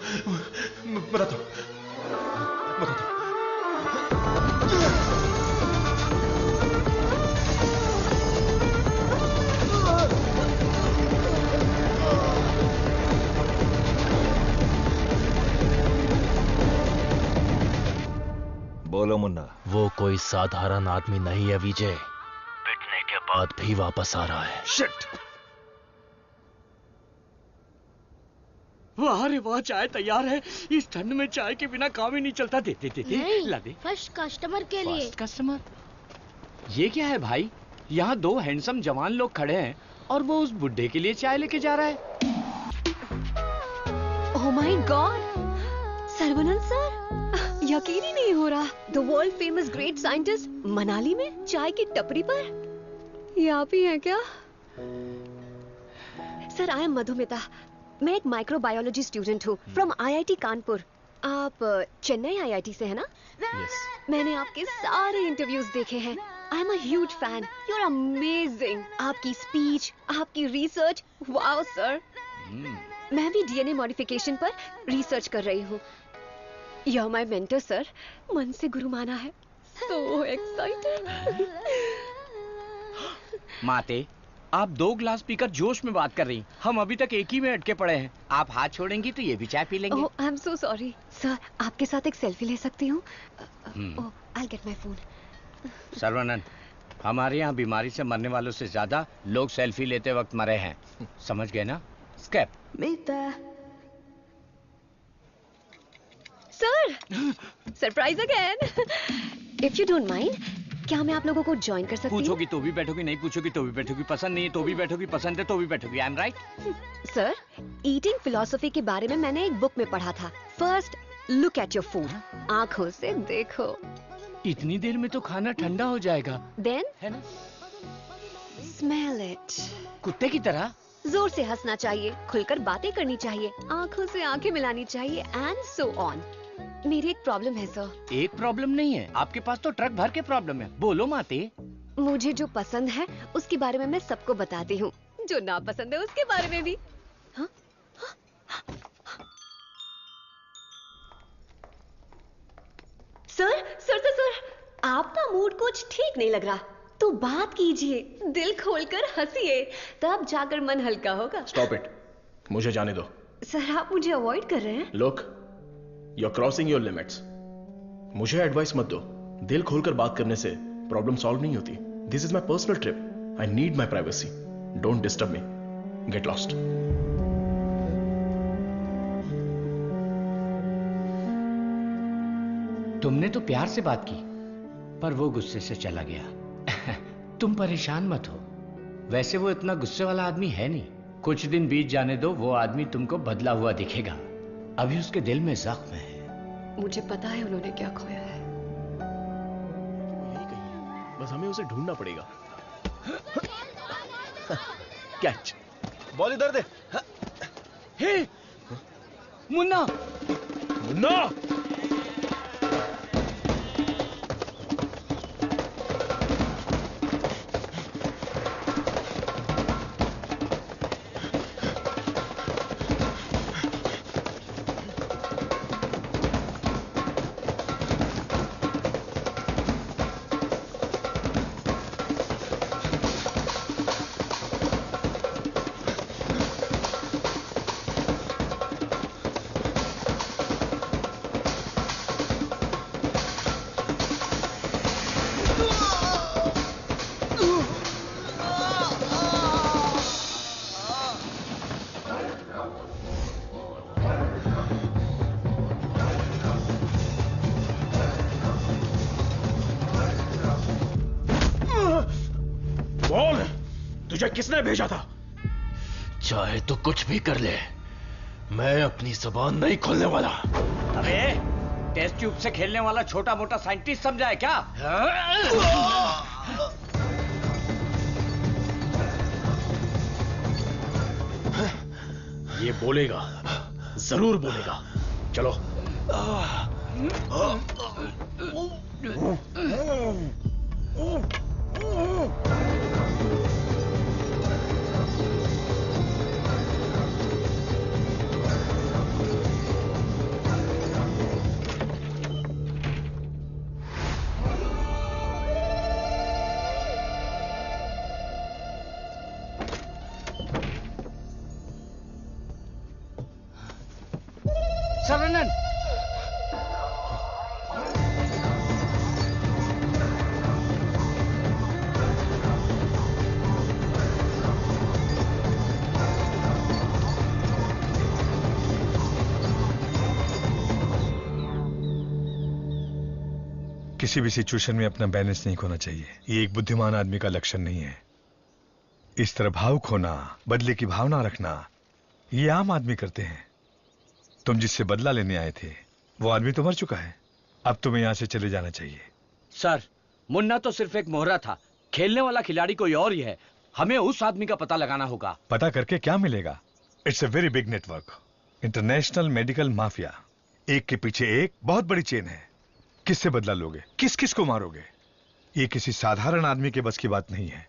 बोलो मुन्ना। वो कोई साधारण आदमी नहीं है विजय। पिटने के बाद भी वापस आ रहा है। शिट। वाह रे वाह, चाय तैयार है। इस ठंड में चाय के बिना काम ही नहीं चलता। दे ला दे। फर्स्ट कस्टमर के लिए। First customer? ये क्या है भाई? यहाँ दो हैंडसम जवान लोग खड़े हैं और वो उस बुड्ढे के लिए चाय लेके जा रहा है। ओह माय गॉड, सर्वनंद सर, यकीन ही नहीं हो रहा। The world famous great scientist Manali में चाय की टपरी पर। ये आप ही हैं क्या? Sir, I am Madhumita. मैं एक माइक्रोबायोलॉजी स्टूडेंट हूँ फ्रॉम IIT कानपुर। आप चेन्नई IIT से है ना? Yes. मैंने आपके सारे इंटरव्यूज देखे हैं। I am a huge fan. You are amazing. आपकी स्पीच, आपकी रिसर्च, वाओ सर। मैं भी DNA मॉडिफिकेशन पर रिसर्च कर रही हूँ। You are my mentor sir. मन से गुरु माना है। So excited. माते, आप 2 ग्लास पीकर जोश में बात कर रही। हम अभी तक एक ही में अटके पड़े हैं। आप हाथ छोड़ेंगी तो ये भी चाय पी लेंगे। Oh, I am so sorry sir. आपके साथ एक सेल्फी ले सकती हूँ? Oh, I get my phone. Sarvanand, हमारे यहाँ बीमारी से मरने वालों से ज्यादा लोग सेल्फी लेते वक्त मरे हैं। समझ गए ना? Escape. Sir, surprise again. If you don't mind, क्या मैं आप लोगों को ज्वाइन कर सकती हूँ? पूछोगी तो भी बैठोगी, नहीं पूछोगी तो भी बैठोगी, पसंद नहीं है तो भी बैठोगी, पसंद है तो भी बैठोगी। I am right? Sir, eating philosophy के बारे में मैंने एक बुक में पढ़ा था। First look at your food, आंखों से देखो। इतनी देर में तो खाना ठंडा हो जाएगा। देन है ना? Smell it. कुत्ते की तरह जोर से हंसना चाहिए, खुलकर बातें करनी चाहिए, आंखों से आंखें मिलानी चाहिए, एंड सो ऑन। मेरी एक प्रॉब्लम है सर। एक प्रॉब्लम नहीं है, आपके पास तो ट्रक भर के प्रॉब्लम है। बोलो माते। मुझे जो पसंद है उसके बारे में मैं सबको बताती हूँ, जो ना पसंद है उसके बारे में भी। हाँ? सर, आपका मूड कुछ ठीक नहीं लग रहा, तो बात कीजिए, दिल खोलकर हंसिए, तब जाकर मन हल्का होगा। स्टॉप इट, मुझे जाने दो। सर, आप मुझे अवॉइड कर रहे हैं। Look, you are crossing your limits. मुझे एडवाइस मत दो। दिल खोलकर बात करने से प्रॉब्लम सॉल्व नहीं होती। This is my personal trip. I need my privacy. Don't disturb me. Get lost. तुमने तो प्यार से बात की, पर वो गुस्से से चला गया। तुम परेशान मत हो। वैसे वो इतना गुस्से वाला आदमी है नहीं। कुछ दिन बीत जाने दो, वो आदमी तुमको बदला हुआ दिखेगा। अभी उसके दिल में जख्म है। मुझे पता है उन्होंने क्या खोया है। बस हमें उसे ढूंढना पड़ेगा। कैच। बॉल इधर दे। हे मुन्ना, मुन्ना! तुझे किसने भेजा था? चाहे तो कुछ भी कर ले, मैं अपनी जुबान नहीं खोलने वाला। अबे टेस्ट ट्यूब से खेलने वाला छोटा मोटा साइंटिस्ट समझा है क्या? ये बोलेगा, जरूर बोलेगा। चलो। सरवनन, किसी भी सिचुएशन में अपना बैलेंस नहीं खोना चाहिए। ये एक बुद्धिमान आदमी का लक्षण नहीं है। इस तरह भावुक होना, बदले की भावना रखना, ये आम आदमी करते हैं। तुम जिससे बदला लेने आए थे वो आदमी तो मर चुका है। अब तुम्हें यहां से चले जाना चाहिए। सर, मुन्ना तो सिर्फ एक मोहरा था, खेलने वाला खिलाड़ी कोई और ही है। हमें उस आदमी का पता लगाना होगा। पता करके क्या मिलेगा? It's a very big network, international medical mafia. एक के पीछे एक बहुत बड़ी चेन है। किससे बदला लोगे? किस किस को मारोगे? ये किसी साधारण आदमी के बस की बात नहीं है।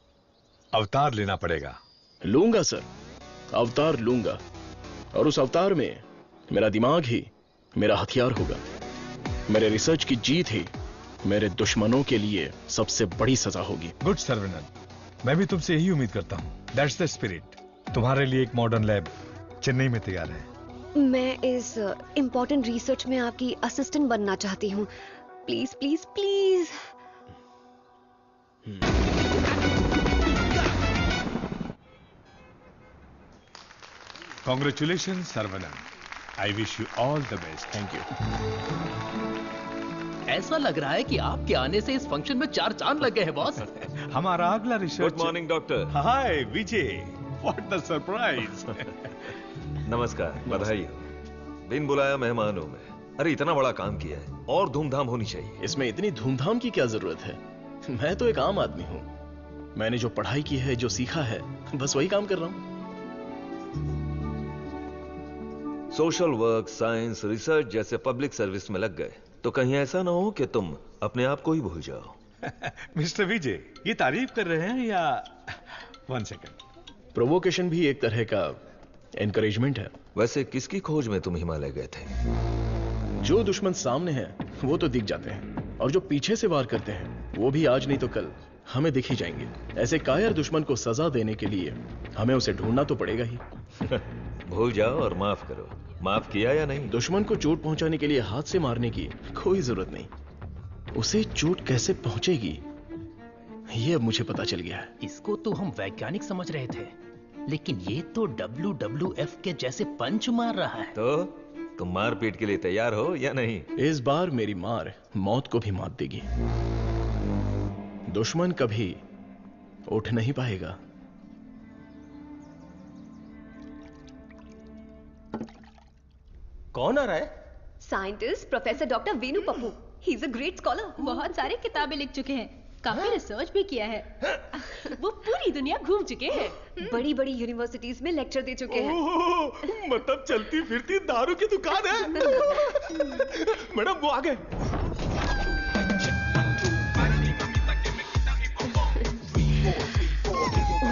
अवतार लेना पड़ेगा। लूंगा सर, अवतार लूंगा, और उस अवतार में मेरा दिमाग ही मेरा हथियार होगा। मेरे रिसर्च की जीत ही मेरे दुश्मनों के लिए सबसे बड़ी सजा होगी। गुड सरवनन, मैं भी तुमसे यही उम्मीद करता हूं। That's the spirit. तुम्हारे लिए एक मॉडर्न लैब चेन्नई में तैयार है। मैं इस इम्पोर्टेंट रिसर्च में आपकी असिस्टेंट बनना चाहती हूँ। Please please please. Congratulation Saravanan. I wish you all the best. Thank you. ऐसा लग रहा है कि आपके आने से इस फंक्शन में 4 चांद लग गए हैं बॉस। हमारा अगला research. Good morning doctor. Hi Vijay, what the surprise. नमस्कार, बधाई हो। बिन बुलाया मेहमान हूं मैं। अरे इतना बड़ा काम किया है और धूमधाम होनी चाहिए। इसमें इतनी धूमधाम की क्या जरूरत है? मैं तो एक आम आदमी हूं। मैंने जो पढ़ाई की है, जो सीखा है, बस वही काम कर रहा हूं। सोशल वर्क, साइंस, रिसर्च जैसे पब्लिक सर्विस में लग गए तो कहीं ऐसा ना हो कि तुम अपने आप को ही भूल जाओ। मिस्टर विजय, ये तारीफ कर रहे हैं या? 1 सेकंड। प्रोवोकेशन भी एक तरह का एनकरेजमेंट है। वैसे किसकी खोज में तुम हिमालय गए थे? जो दुश्मन सामने हैं वो तो दिख जाते हैं, और जो पीछे से वार करते हैं वो भी आज नहीं तो कल हमें दिख ही जाएंगे। ऐसे कायर दुश्मन को सजा देने के लिए हमें उसे ढूंढना तो पड़ेगा ही। भूल जाओ और माफ करो। माफ किया या नहीं? दुश्मन को चोट पहुंचाने के लिए हाथ से मारने की कोई जरूरत नहीं। उसे चोट कैसे पहुंचेगी ये अब मुझे पता चल गया है। इसको तो हम वैज्ञानिक समझ रहे थे, लेकिन ये तो WWF के जैसे पंच मार रहा है। तो तुम मारपीट के लिए तैयार हो या नहीं? इस बार मेरी मार मौत को भी मात देगी। दुश्मन कभी उठ नहीं पाएगा। कौन आ रहा है? Scientist professor doctor Venu Pappu. He is a great scholar. बहुत सारी किताबें लिख चुके हैं। काफी रिसर्च भी किया है। वो पूरी दुनिया घूम चुके हैं। बड़ी बड़ी यूनिवर्सिटीज में लेक्चर दे चुके हैं। मतलब चलती फिरती दारू की दुकान है। मैडम वो आ गए।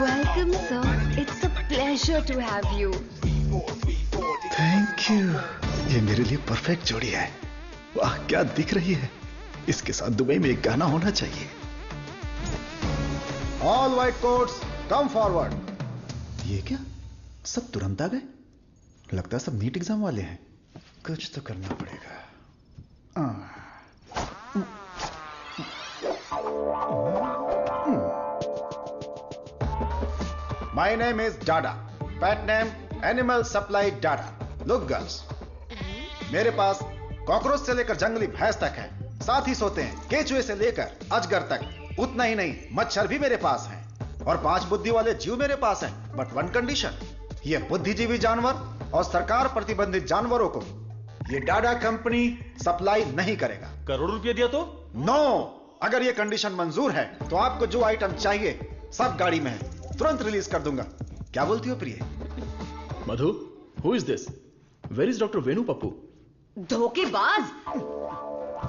Welcome sir, it's a pleasure to have you. Thank you. ये मेरे लिए परफेक्ट जोड़ी है। वाह क्या दिख रही है। इसके साथ दुबई में एक गाना होना चाहिए। All white quotes come forward. ये क्या, सब तुरंत आ गए? लगता है सब नीट एग्जाम वाले हैं। कुछ तो करना पड़ेगा। My name is Dada, pet name animal supply Dada. Look girls, मेरे पास कॉकरोच से लेकर जंगली भैंस तक है, साथ ही सोते हैं केचुए से लेकर अजगर तक। उतना ही नहीं, मच्छर भी मेरे पास हैं और 5 बुद्धि वाले जीव मेरे पास हैं। बट वन कंडीशन, ये बुद्धिजीवी जानवर और सरकार प्रतिबंधित जानवरों को ये डाडा कंपनी सप्लाई नहीं करेगा। करोड़ रुपया दिया तो? नो, अगर ये कंडीशन मंजूर है तो आपको जो आइटम चाहिए सब गाड़ी में है, तुरंत रिलीज कर दूंगा। क्या बोलती हो प्रिय? Madhu, who is this? Where is doctor Venu Pappu? धोखेबाज,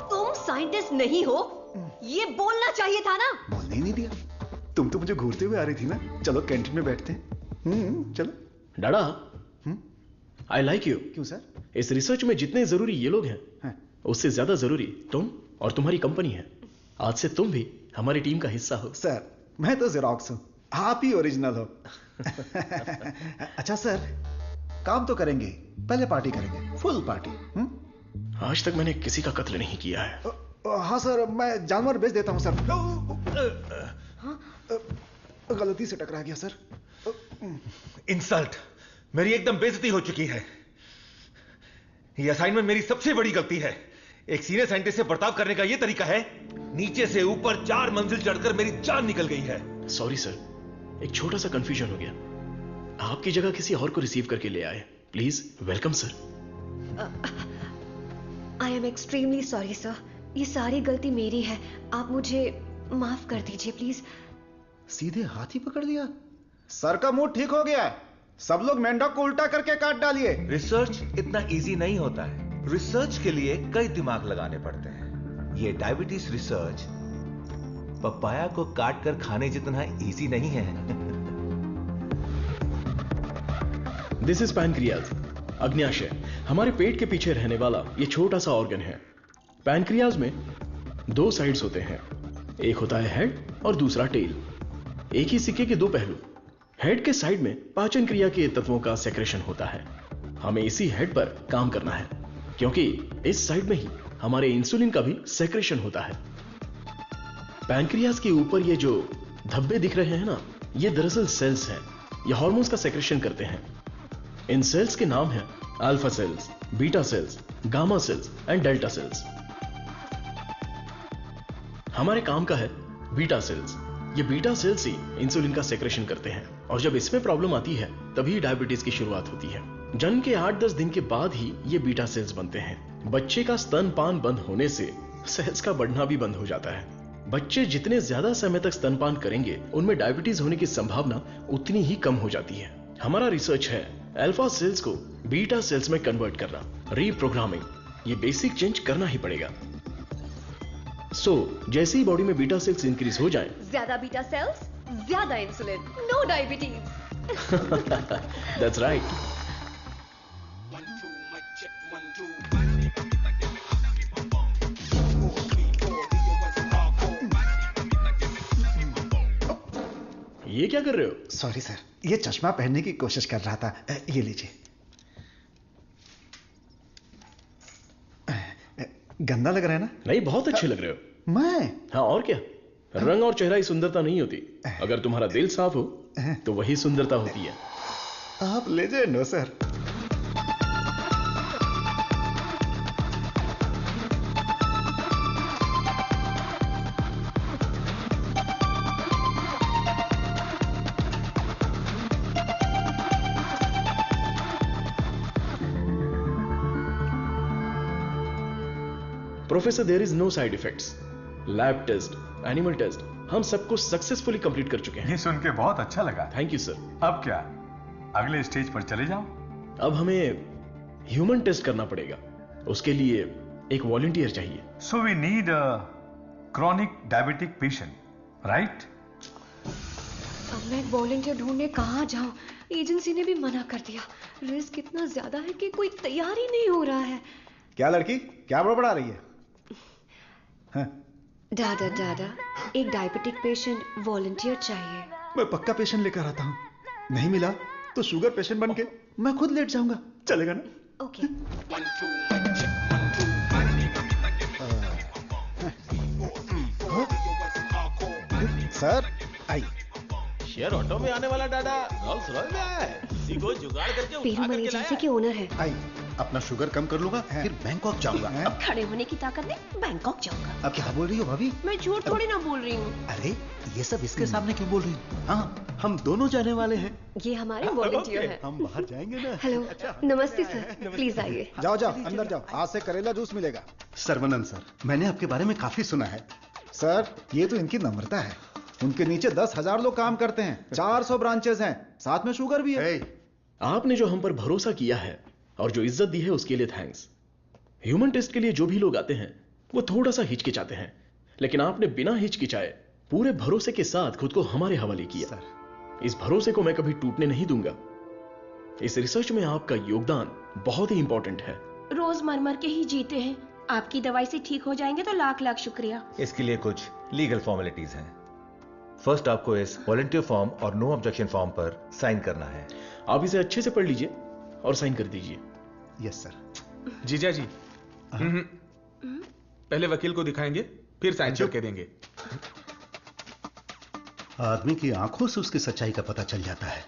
तुम साइंटिस्ट नहीं हो, ये बोलना चाहिए था ना। बोलने ही नहीं दिया। तुम तो मुझे घूरते हुए आ रही थी ना। चलो कैंटीन में बैठते हैं। चलो। डाडा, आई लाइक यू। क्यों सर? इस रिसर्च में जितने जरूरी ये लोग हैं, उससे ज्यादा जरूरी तुम और तुम्हारी कंपनी है। आज से तुम भी हमारी टीम का हिस्सा हो। सर, मैं तो जेरोक्स हूं, आप ही ओरिजिनल हो। अच्छा सर, काम तो करेंगे, पहले पार्टी करेंगे, फुल पार्टी। आज तक मैंने किसी का कत्ल नहीं किया है। हाँ सर, मैं जानवर बेच देता हूं सर। गलती से टकरा गया सर। इंसल्ट, मेरी एकदम बेइज्जती हो चुकी है। ये असाइनमेंट मेरी सबसे बड़ी गलती है। एक सीनियर साइंटिस्ट से बर्ताव करने का ये तरीका है? नीचे से ऊपर 4 मंजिल चढ़कर मेरी जान निकल गई है। सॉरी सर, एक छोटा सा कंफ्यूजन हो गया। आपकी जगह किसी और को रिसीव करके ले आए। Please welcome sir. I am extremely sorry sir, ये सारी गलती मेरी है, आप मुझे माफ कर दीजिए प्लीज। सीधे हाथ ही पकड़ लिया। सर का मूड ठीक हो गया। सब लोग मेंढक को उल्टा करके काट डालिए। रिसर्च इतना इजी नहीं होता है। रिसर्च के लिए कई दिमाग लगाने पड़ते हैं। ये डायबिटीज रिसर्च पपाया को काट कर खाने जितना इजी नहीं है। दिस इज पैनक्रियाज, अग्न्याशय, हमारे पेट के पीछे रहने वाला ये छोटा सा ऑर्गन है। पैनक्रियाज में 2 साइड्स होते हैं, एक होता है हेड और दूसरा टेल। एक ही सिक्के के 2 पहलू। हेड के साइड में पाचन क्रिया के तत्वों का सेक्रेशन होता है। हमें इसी हेड पर काम करना है, क्योंकि इस साइड में ही हमारे इंसुलिन का भी सेक्रेशन होता है। पैनक्रियाज के ऊपर ये जो धब्बे दिख रहे हैं ना, ये दरअसल सेल्स हैं। ये हार्मोन्स का सेक्रेशन करते हैं। इन सेल्स के नाम हैं alpha cells, beta cells, gamma cells and delta cells. हमारे काम का है बीटा सेल्स। ये बीटा सेल्स ही इंसुलिन का सेक्रेशन करते हैं, और जब इसमें प्रॉब्लम आती है तभी डायबिटीज की शुरुआत होती है। जन्म के 8-10 दिन के बाद ही ये बीटा सेल्स बनते हैं। बच्चे का स्तनपान बंद होने से सेल्स का बढ़ना भी बंद हो जाता है। बच्चे जितने ज्यादा समय तक स्तनपान करेंगे, उनमें डायबिटीज होने की संभावना उतनी ही कम हो जाती है। हमारा रिसर्च है अल्फा सेल्स को बीटा सेल्स में कन्वर्ट करना, रीप्रोग्रामिंग। ये बेसिक चेंज करना ही पड़ेगा। जैसे ही बॉडी में बीटा सेल्स इंक्रीज हो जाएं, ज्यादा बीटा सेल्स, ज्यादा insulin, no diabetes. That's right. ये क्या कर रहे हो? सॉरी सर, ये चश्मा पहनने की कोशिश कर रहा था। ये लीजिए। गंदा लग रहा है ना? नहीं, बहुत अच्छे लग रहे हो। मैं? हाँ, और क्या। रंग और चेहरा ही सुंदरता नहीं होती, अगर तुम्हारा दिल साफ हो तो वही सुंदरता होती है। आप लेजेंड हो sir. Professor, there is no side effects. Lab test, animal test, हम सबको सक्सेसफुली कंप्लीट कर चुके हैं। ये सुन के बहुत अच्छा लगा। Thank you sir. अब क्या, अगले स्टेज पर चले जाओ। अब हमें ह्यूमन टेस्ट करना पड़ेगा, उसके लिए एक वॉलंटियर चाहिए। So we need a chronic diabetic patient, right? अब मैं वॉलंटियर ढूंढने कहाँ जाऊं? एजेंसी ने भी मना कर दिया। रिस्क इतना ज्यादा है कि कोई तैयार ही नहीं हो रहा है। क्या लड़की, क्या बड़बड़ा रही है? हाँ? दादा दादा, एक डायबिटिक पेशेंट वॉलंटियर चाहिए। मैं पक्का पेशेंट लेकर आता हूँ। नहीं मिला तो शुगर पेशेंट बन के मैं खुद लेट जाऊंगा। चलेगा ना? Okay. Sir I. Share auto में आने वाला डाडा रोल्स रॉयस में आया है। इसी को जुगाड़ करके पेरूमल एजेंसी के ओनर है। आई, अपना शुगर कम कर लूंगा, फिर बैंकॉक जाऊंगा। अब खड़े होने की ताकत नहीं, बैंकॉक जाऊंगा। अब क्या बोल रही हो भाभी? मैं झूठ थोड़ी ना बोल रही हूँ। अरे ये सब इसके सामने क्यों बोल रही हो? हाँ, हम दोनों जाने वाले हैं। ये हमारे वॉलंटियर हैं। हम बाहर जाएंगे ना। हेलो, नमस्ते सर, प्लीज आइए। जाओ जाओ अंदर जाओ, आज से करेला जूस मिलेगा। सर्वनंद सर, मैंने आपके बारे में काफी सुना है। सर ये तो इनकी नम्रता है। उनके नीचे 10,000 लोग काम करते हैं, 400 ब्रांचेस हैं, साथ में शुगर भी है। आपने जो हम पर भरोसा किया है और जो इज्जत दी है उसके लिए थैंक्स। ह्यूमन टेस्ट के लिए जो भी लोग आते हैं वो थोड़ा सा हिचकिचाते हैं, लेकिन आपने बिना हिचकिचाए पूरे भरोसे के साथ खुद को हमारे हवाले किया। इस भरोसे को मैं कभी टूटने नहीं दूंगा। इस रिसर्च में आपका योगदान बहुत ही इंपॉर्टेंट है। रोज मर मर के ही जीते हैं, आपकी दवाई से ठीक हो जाएंगे तो लाख लाख शुक्रिया। इसके लिए कुछ लीगल फॉर्मेलिटीज हैं। फर्स्ट आपको इस वॉलंटियर फॉर्म और नो ऑब्जेक्शन फॉर्म पर साइन करना है। आप इसे अच्छे से पढ़ लीजिए और साइन कर दीजिए। Yes sir. जीजा जी, पहले वकील को दिखाएंगे, फिर साइन करके देंगे। आदमी की आंखों से उसकी सच्चाई का पता चल जाता है।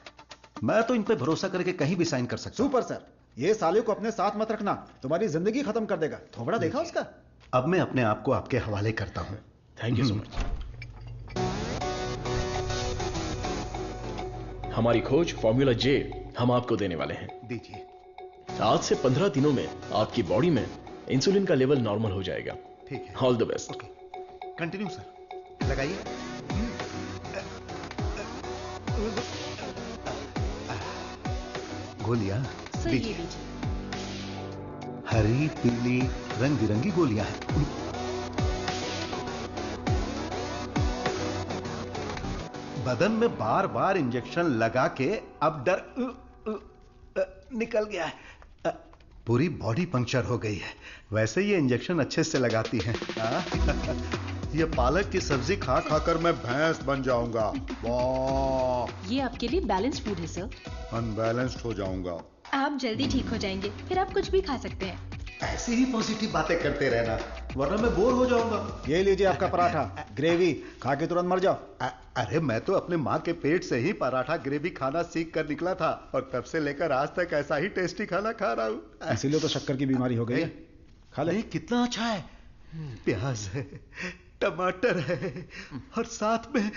मैं तो इन पे भरोसा करके कहीं भी साइन कर सकता हूं। सुपर सर, ये साले को अपने साथ मत रखना, तुम्हारी जिंदगी खत्म कर देगा। थोबड़ा देखा उसका? अब मैं अपने आप को आपके हवाले करता हूं। Thank you so much. हमारी खोज फॉर्मूला जे हम आपको देने वाले हैं। दीजिए। आज से 15 दिनों में आपकी बॉडी में इंसुलिन का लेवल नॉर्मल हो जाएगा। ठीक है। All the best. Continue sir. लगाइए। गोलियां दीजिए। हरी पीली रंग बिरंगी गोलियां हैं। बदन में बार बार इंजेक्शन लगा के अब डर निकल गया है। पूरी बॉडी पंक्चर हो गई है। वैसे ये इंजेक्शन अच्छे से लगाती हैं। ये पालक की सब्जी खा खाकर मैं भैंस बन जाऊंगा। वाह! ये आपके लिए बैलेंस्ड फूड है सर। अनबैलेंस्ड हो जाऊंगा। आप जल्दी ठीक हो जाएंगे, फिर आप कुछ भी खा सकते हैं। ऐसी ही पॉजिटिव बातें करते रहना, वरना मैं बोर हो जाऊंगा। ये लीजिए आपका पराठा, ग्रेवी खा के तुरंत मर जाओ। अरे मैं तो अपने माँ के पेट से ही पराठा ग्रेवी खाना सीख कर निकला था और तब से लेकर आज तक ऐसा ही टेस्टी खाना खा रहा हूँ। इसीलिए तो शक्कर की बीमारी हो गई है। खा ले। कितना अच्छा है। प्याज है, टमाटर है और साथ में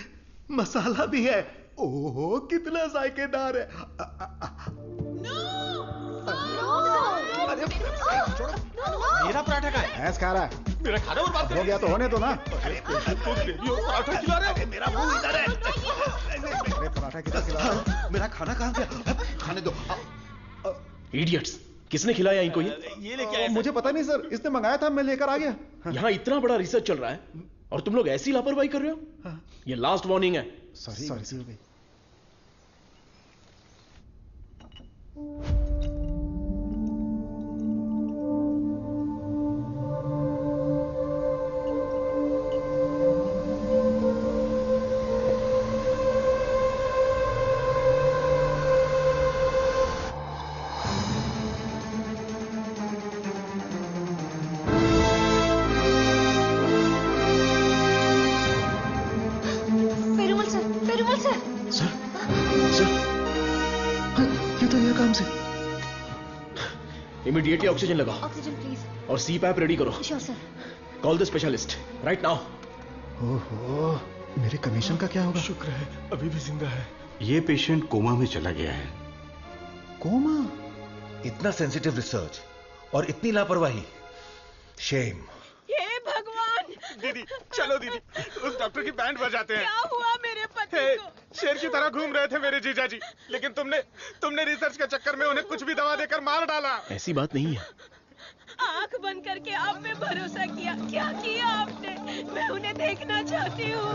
मसाला भी है। ओहो कितना जायकेदार है। मेरा पराठा का है। भैंस खा रहा है। मेरा खाना बर्बाद हो गया तो होने दो ना। अरे तो ग्रेवी और पराठा खिला रहे हो। मेरा मुंह इधर है। अरे पराठा कितना खिला? मेरा खाना कहाँ गया? खाने दो। इडियट्स, किसने खिलाया इनको ये लेके आया? मुझे पता नहीं सर, इसने मंगाया था, मैं लेकर आ गया। यहाँ इतना बड़ा रिसर्च चल रहा है और तुम लोग ऐसी लापरवाही कर रहे हो। ये लास्ट वार्निंग है। सॉरी हो गई। इमीडिएटली ऑक्सीजन लगाओ। Oxygen please. और CPAP रेडी करो। Sure sir. Call the specialist right now. ओहो, मेरे कमीशन का क्या होगा? शुक्र है अभी भी जिंदा है। ये पेशेंट कोमा में चला गया है। कोमा? इतना सेंसिटिव रिसर्च और इतनी लापरवाही। शेम। हे भगवान, दीदी चलो दीदी, उस डॉक्टर की बैंड बजाते हैं। क्या हुआ मेरे पति को? शेर की तरह घूम रहे थे मेरे जीजा जी, लेकिन तुमने रिसर्च के चक्कर में उन्हें कुछ भी दवा देकर मार डाला। ऐसी बात नहीं है। आंख बंद करके आप पे भरोसा किया, क्या किया आपने? मैं उन्हें देखना चाहती हूँ।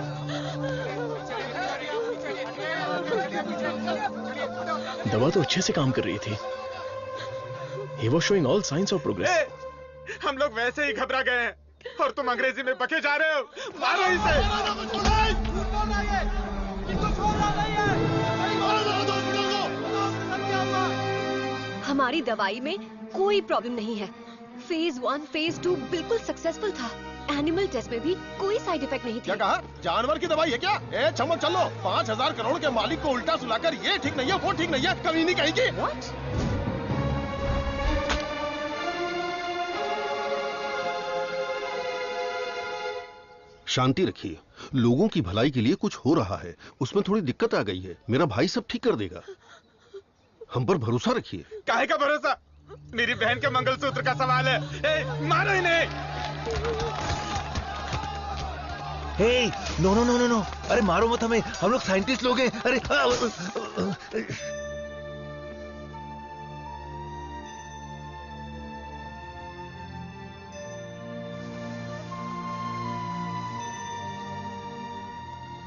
दवा तो अच्छे से काम कर रही थी। He was showing all signs of progress. हम लोग वैसे ही घबरा गए हैं और तुम अंग्रेजी में बके जा रहे हो। मारो इसे। हमारी दवाई में कोई प्रॉब्लम नहीं है। फेज 1, फेज 2 बिल्कुल सक्सेसफुल था। एनिमल टेस्ट में भी कोई साइड इफेक्ट नहीं थी। क्या कहा? जानवर की दवाई है क्या? ए चमक चलो, 5,000 करोड़ के मालिक को उल्टा सुलाकर ये ठीक नहीं है, वो ठीक नहीं है, कमी नहीं कहेगी। What? शांति रखिए, लोगों की भलाई के लिए कुछ हो रहा है, उसमें थोड़ी दिक्कत आ गई है, मेरा भाई सब ठीक कर देगा, हम पर भरोसा रखिए। काहे का भरोसा? मेरी बहन के मंगलसूत्र का सवाल है। मारो इन्हें। Hey, no no no no no, अरे मारो मत हमें, हम लोग साइंटिस्ट लोग हैं। अरे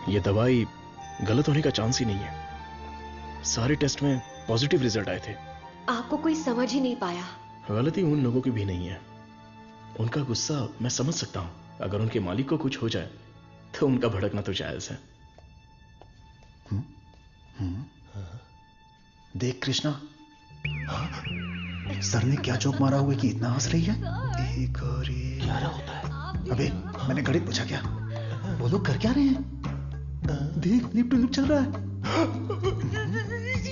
ये दवाई गलत होने का चांस ही नहीं है। सारे टेस्ट में पॉजिटिव रिजल्ट आए थे। आपको कोई समझ ही नहीं पाया। गलती उन लोगों की भी नहीं है। उनका गुस्सा मैं समझ सकता हूं। अगर उनके मालिक को कुछ हो जाए तो उनका भड़कना तो जायज है। देख कृष्णा, सर ने क्या जोक मारा हुआ कि इतना हंस रही है। एक और क्या होता है? अबे मैंने गणित पूछा क्या? वो लोग कर क्या रहे हैं? देख लिप टू लिप चल रहा है।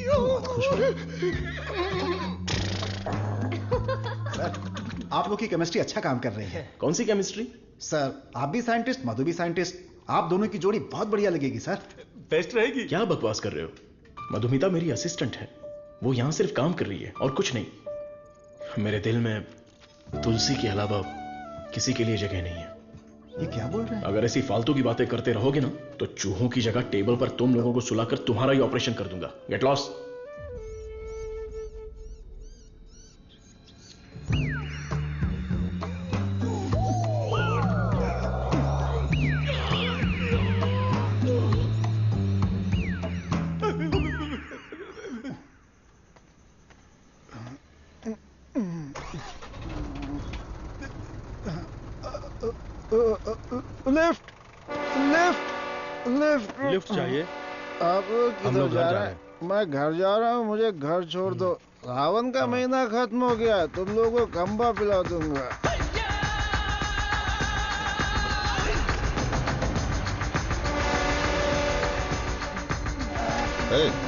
बहुत खुश हो। आप लोग की केमिस्ट्री अच्छा काम कर रही है। कौन सी केमिस्ट्री? सर आप भी साइंटिस्ट, मधु भी साइंटिस्ट, आप दोनों की जोड़ी बहुत बढ़िया लगेगी सर। बेस्ट रहेगी। क्या बकवास कर रहे हो? मधुमिता मेरी असिस्टेंट है, वो यहां सिर्फ काम कर रही है और कुछ नहीं। मेरे दिल में तुलसी के अलावा किसी के लिए जगह नहीं है। ये क्या बोल रहे हैं? अगर ऐसी फालतू की बातें करते रहोगे ना तो चूहों की जगह टेबल पर तुम लोगों को सुलाकर तुम्हारा ही ऑपरेशन कर दूंगा। Get lost. Lift lift lift lift चाहिए? आप लोग किधर जा रहे हैं? मैं घर जा रहा हूँ, मुझे घर छोड़ दो। सावन का महीना खत्म हो गया, तुम लोगों को खंबा पिला दूंगा।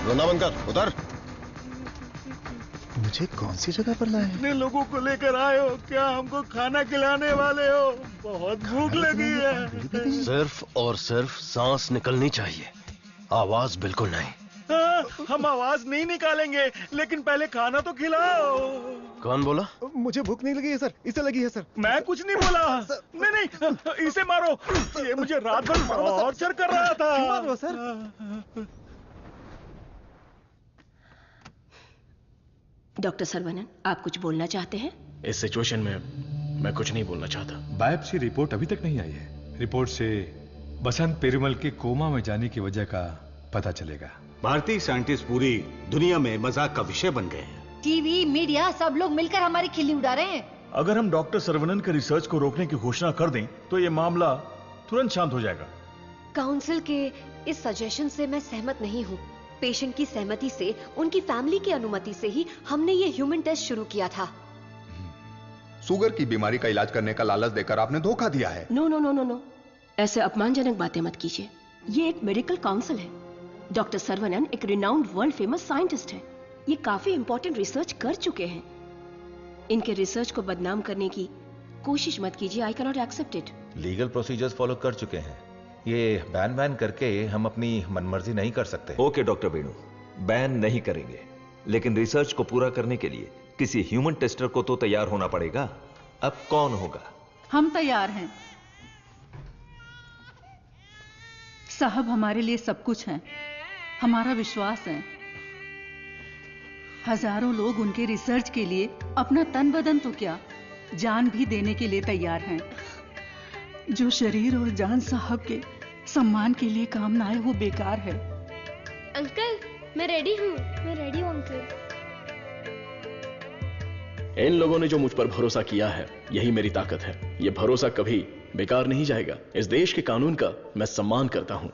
रोना बंद कर, उतर। मुझे कौन सी जगह पर लाए हैं? कितने लोगों को लेकर आए हो? क्या हमको खाना खिलाने वाले हो? बहुत भूख लगी है। सिर्फ और सिर्फ सांस निकलनी चाहिए, आवाज बिल्कुल नहीं। हम आवाज नहीं निकालेंगे, लेकिन पहले खाना तो खिलाओ। कौन बोला? मुझे भूख नहीं लगी है सर, इसे लगी है सर। मैं कुछ नहीं बोला। नहीं नहीं, इसे मारो, ये मुझे रात भर टॉर्चर कर रहा था। मारो सर। डॉक्टर सरवनन, आप कुछ बोलना चाहते हैं? इस सिचुएशन में मैं कुछ नहीं बोलना चाहता। बायोप्सी रिपोर्ट अभी तक नहीं आई है। रिपोर्ट से बसंत पेरुमल के कोमा में जाने की वजह का पता चलेगा। भारतीय साइंटिस्ट पूरी दुनिया में मजाक का विषय बन गए हैं। टीवी, मीडिया सब लोग मिलकर हमारी खिल्ली उड़ा रहे हैं। अगर हम डॉक्टर सरवनन के रिसर्च को रोकने की घोषणा कर दें तो ये मामला तुरंत शांत हो जाएगा। काउंसिल के इस सजेशन से मैं सहमत नहीं हूँ। पेशेंट की सहमति से, उनकी फैमिली की अनुमति से ही हमने ये ह्यूमन टेस्ट शुरू किया था। शुगर की बीमारी का इलाज करने का लालच देकर आपने धोखा दिया है। No no no no no, ऐसे अपमानजनक बातें मत कीजिए। ये एक मेडिकल काउंसिल है। डॉक्टर सरवनन एक रिनाउंड वर्ल्ड फेमस साइंटिस्ट है। ये काफी इंपॉर्टेंट रिसर्च कर चुके हैं। इनके रिसर्च को बदनाम करने की कोशिश मत कीजिए। I can not accept it. Legal procedures follow कर चुके हैं। ये बैन करके हम अपनी मनमर्जी नहीं कर सकते। ओके डॉक्टर वेणु, बैन नहीं करेंगे, लेकिन रिसर्च को पूरा करने के लिए किसी ह्यूमन टेस्टर को तो तैयार होना पड़ेगा। अब कौन होगा? हम तैयार हैं। साहब हमारे लिए सब कुछ हैं, हमारा विश्वास है। हजारों लोग उनके रिसर्च के लिए अपना तन बदन तो क्या, जान भी देने के लिए तैयार हैं। जो शरीर और जान साहब के सम्मान के लिए काम ना आए वो बेकार है। अंकल मैं रेडी हूँ। मैं रेडी हूँ अंकल। इन लोगों ने जो मुझ पर भरोसा किया है, यही मेरी ताकत है। यह भरोसा कभी बेकार नहीं जाएगा। इस देश के कानून का मैं सम्मान करता हूं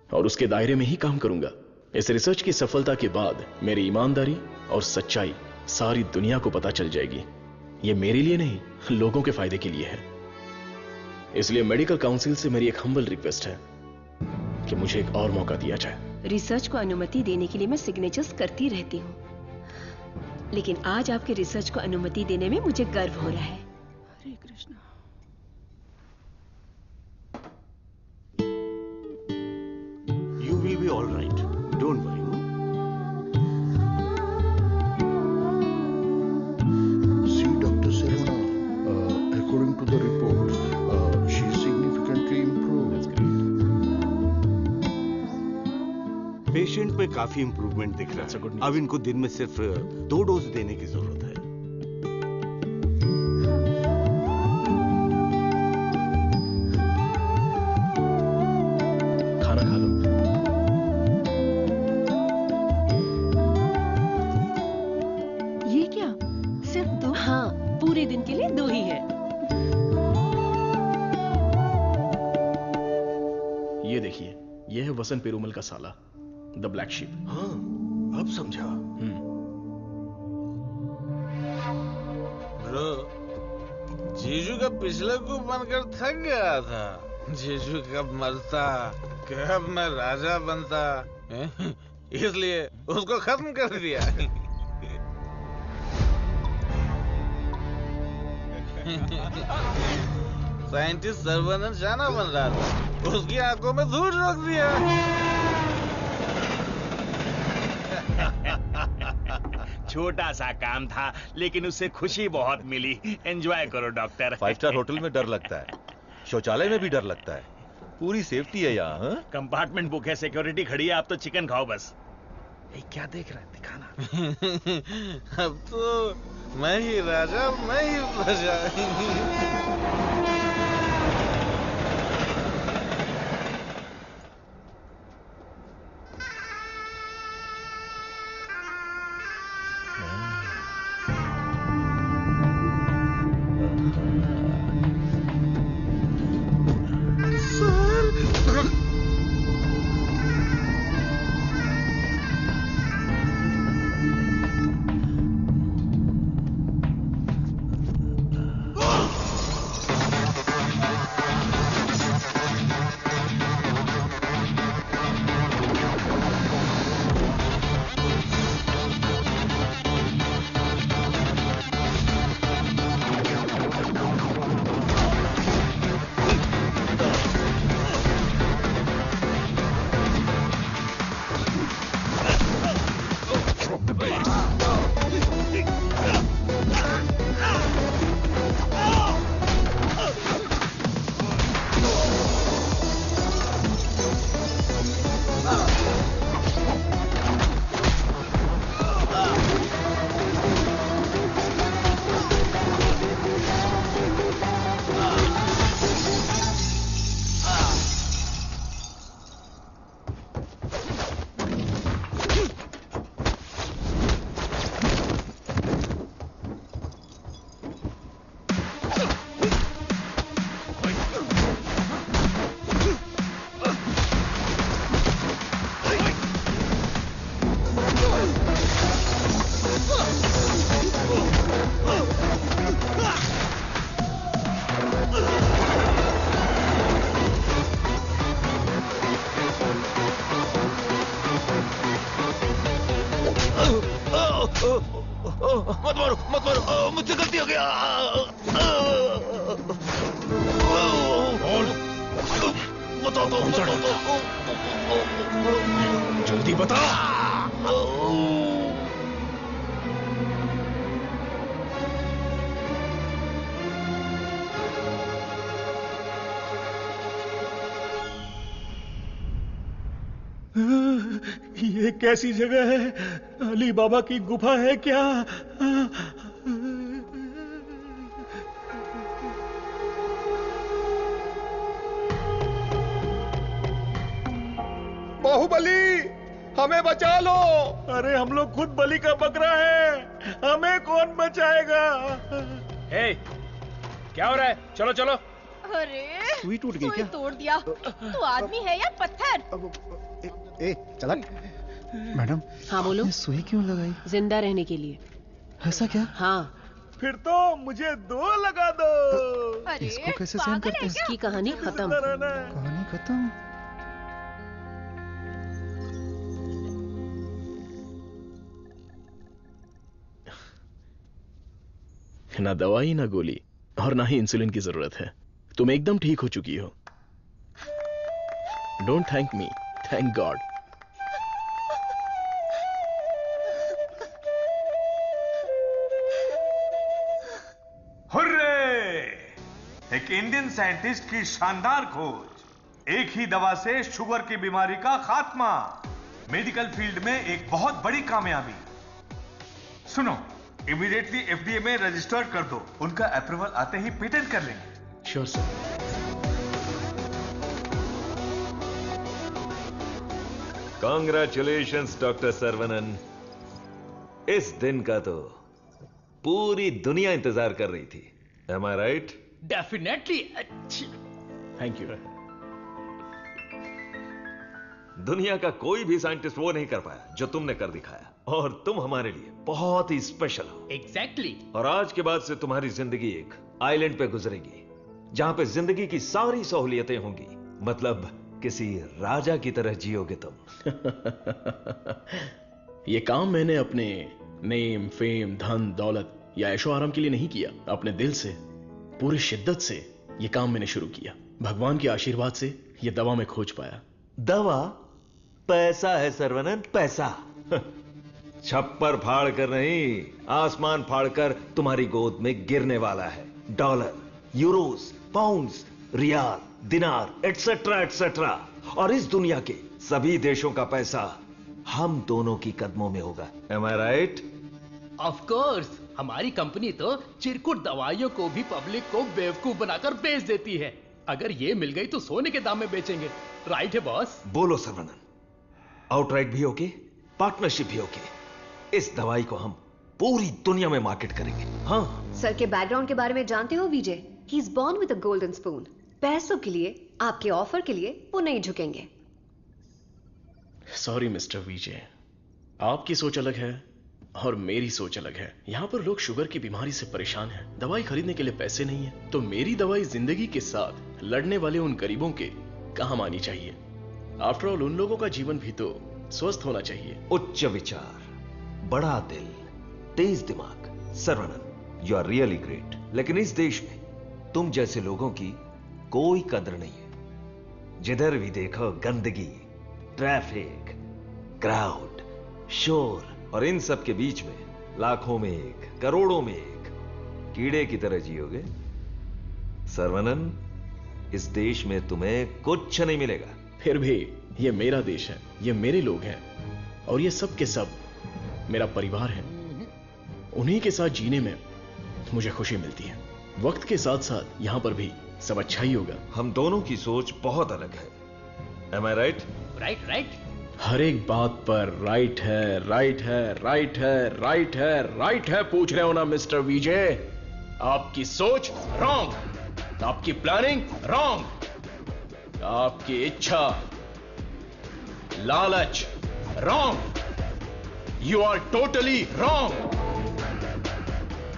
और उसके दायरे में ही काम करूंगा। इस रिसर्च की सफलता के बाद मेरी ईमानदारी और सच्चाई सारी दुनिया को पता चल जाएगी। यह मेरे लिए नहीं, लोगों के फायदे के लिए है। इसलिए मेडिकल काउंसिल से मेरी एक हम्बल रिक्वेस्ट है कि मुझे एक और मौका दिया जाए। रिसर्च को अनुमति देने के लिए मैं सिग्नेचर्स करती रहती हूँ, लेकिन आज आपके रिसर्च को अनुमति देने में मुझे गर्व हो रहा है। हरे Krishna. You will be all right. Don't worry. See, Dr. Serena, according to the report, she is significantly improved. Patient में काफी इंप्रूवमेंट दिख रहा है। अब इनको दिन में सिर्फ 2 डोज देने की जरूरत है। खाना खा लो। ये क्या, सिर्फ 2? हाँ, पूरे दिन के लिए 2 ही है। ये देखिए, ये है वसंत पेरुमल का साला, द ब्लैक शीप। हाँ, अब समझा। ब्रो, जीजू का पिछला को बनकर थक गया था। जीजू कब मरता, कब मैं राजा बनता, इसलिए उसको खत्म कर दिया। साइंटिस्ट सर्वनंद शाना बन रहा था, उसकी आंखों में धूल रख दिया। छोटा सा काम था, लेकिन उससे खुशी बहुत मिली। एंजॉय करो डॉक्टर। 5 स्टार होटल में डर लगता है, शौचालय में भी डर लगता है। पूरी सेफ्टी है यहाँ। कंपार्टमेंट बुक है, सिक्योरिटी खड़ी है। आप तो चिकन खाओ बस। क्या देख रहा है, दिखाना। अब तो मैं ही राजा, मैं ही प्रजा। मत मारो, मुझसे गलती हो गया। बता दो, जल्दी बता। ये कैसी जगह है? अली बाबा की गुफा है क्या? बाहुबली, हमें बचा लो। अरे हम लोग खुद बलि का बकरा है, हमें कौन बचाएगा? क्या हो रहा है? चलो चलो। अरे सुई टूट गई क्या? तोड़ दिया। तू आदमी है या पत्थर? ए चला। मैडम। हाँ बोलो। सुई क्यों लगाई? जिंदा रहने के लिए। ऐसा क्या? हाँ। फिर तो मुझे 2 लगा दो। अरे इसको कैसे सहन करते हैं? इसकी कहानी खत्म। कहानी खत्म? ना दवाई ना गोली और ना ही इंसुलिन की जरूरत है। तुम एकदम ठीक हो चुकी हो। Don't thank me, thank God. Hurray! एक इंडियन साइंटिस्ट की शानदार खोज, एक ही दवा से शुगर की बीमारी का खात्मा, मेडिकल फील्ड में एक बहुत बड़ी कामयाबी। सुनो, इमीडिएटली एफडीए में रजिस्टर कर दो, उनका अप्रूवल आते ही पेटेंट कर लेंगे। Sure sir. Congratulations doctor Saravanan. इस दिन का तो पूरी दुनिया इंतजार कर रही थी। Am I right? Definitely. Thank you. दुनिया का कोई भी साइंटिस्ट वो नहीं कर पाया जो तुमने कर दिखाया, और तुम हमारे लिए बहुत ही स्पेशल हो। एग्जैक्टली। और आज के बाद से तुम्हारी जिंदगी एक आइलैंड पे गुजरेगी, जहां पे जिंदगी की सारी सहूलियतें होंगी। मतलब किसी राजा की तरह जियोगे तुम। ये काम मैंने अपने नेम, फेम, धन, दौलत या ऐशो आराम के लिए नहीं किया। अपने दिल से, पूरी शिद्दत से ये काम मैंने शुरू किया। भगवान के आशीर्वाद से ये दवा मैं खोज पाया। दवा? पैसा है सर्वनन, पैसा। छप्पर फाड़ कर नहीं, आसमान फाड़कर तुम्हारी गोद में गिरने वाला है। डॉलर, यूरोस, पाउंड्स, रियाल, दिनार, एटसेट्रा एटसेट्रा। और इस दुनिया के सभी देशों का पैसा हम दोनों की कदमों में होगा। Am I right? Of course. हमारी कंपनी तो चिरकुट दवाइयों को भी पब्लिक को बेवकूफ बनाकर बेच देती है। अगर ये मिल गई तो सोने के दाम में बेचेंगे। राइट है बॉस? बोलो सर्वनन, आउटराइट भी ओके, पार्टनरशिप भी ओके। इस दवाई को हम पूरी दुनिया में मार्केट करेंगे। हाँ। सर के बैकग्राउंड के बारे में जानते हो Vijay? He is born with a golden spoon. पैसों के लिए, आपके ऑफर के लिए वो नहीं झुकेंगे। सॉरी मिस्टर विजय, आपकी सोच अलग है और मेरी सोच अलग है। यहां पर लोग शुगर की बीमारी से परेशान हैं, दवाई खरीदने के लिए पैसे नहीं है, तो मेरी दवाई जिंदगी के साथ लड़ने वाले उन गरीबों के काम आनी चाहिए। आफ्टर ऑल उन लोगों का जीवन भी तो स्वस्थ होना चाहिए। उच्च विचार, बड़ा दिल, तेज दिमाग। Saravanan, you are really great. लेकिन इस देश में तुम जैसे लोगों की कोई कदर नहीं है। जिधर भी देखो गंदगी, ट्रैफिक, क्राउड, शोर, और इन सब के बीच में लाखों में एक, करोड़ों में एक कीड़े की तरह जियोगे। सर्वनन, इस देश में तुम्हें कुछ नहीं मिलेगा। फिर भी ये मेरा देश है, ये मेरे लोग हैं, और ये सब के सब मेरा परिवार है। उन्हीं के साथ जीने में मुझे खुशी मिलती है। वक्त के साथ साथ यहां पर भी सब अच्छा ही होगा। हम दोनों की सोच बहुत अलग है। Am I right? Right right. हर एक बात पर राइट है, राइट है, राइट है, राइट है, राइट है पूछ रहे हो ना मिस्टर विजय? आपकी सोच रॉन्ग, आपकी प्लानिंग रॉन्ग, आपकी इच्छा, लालच wrong. You are totally wrong.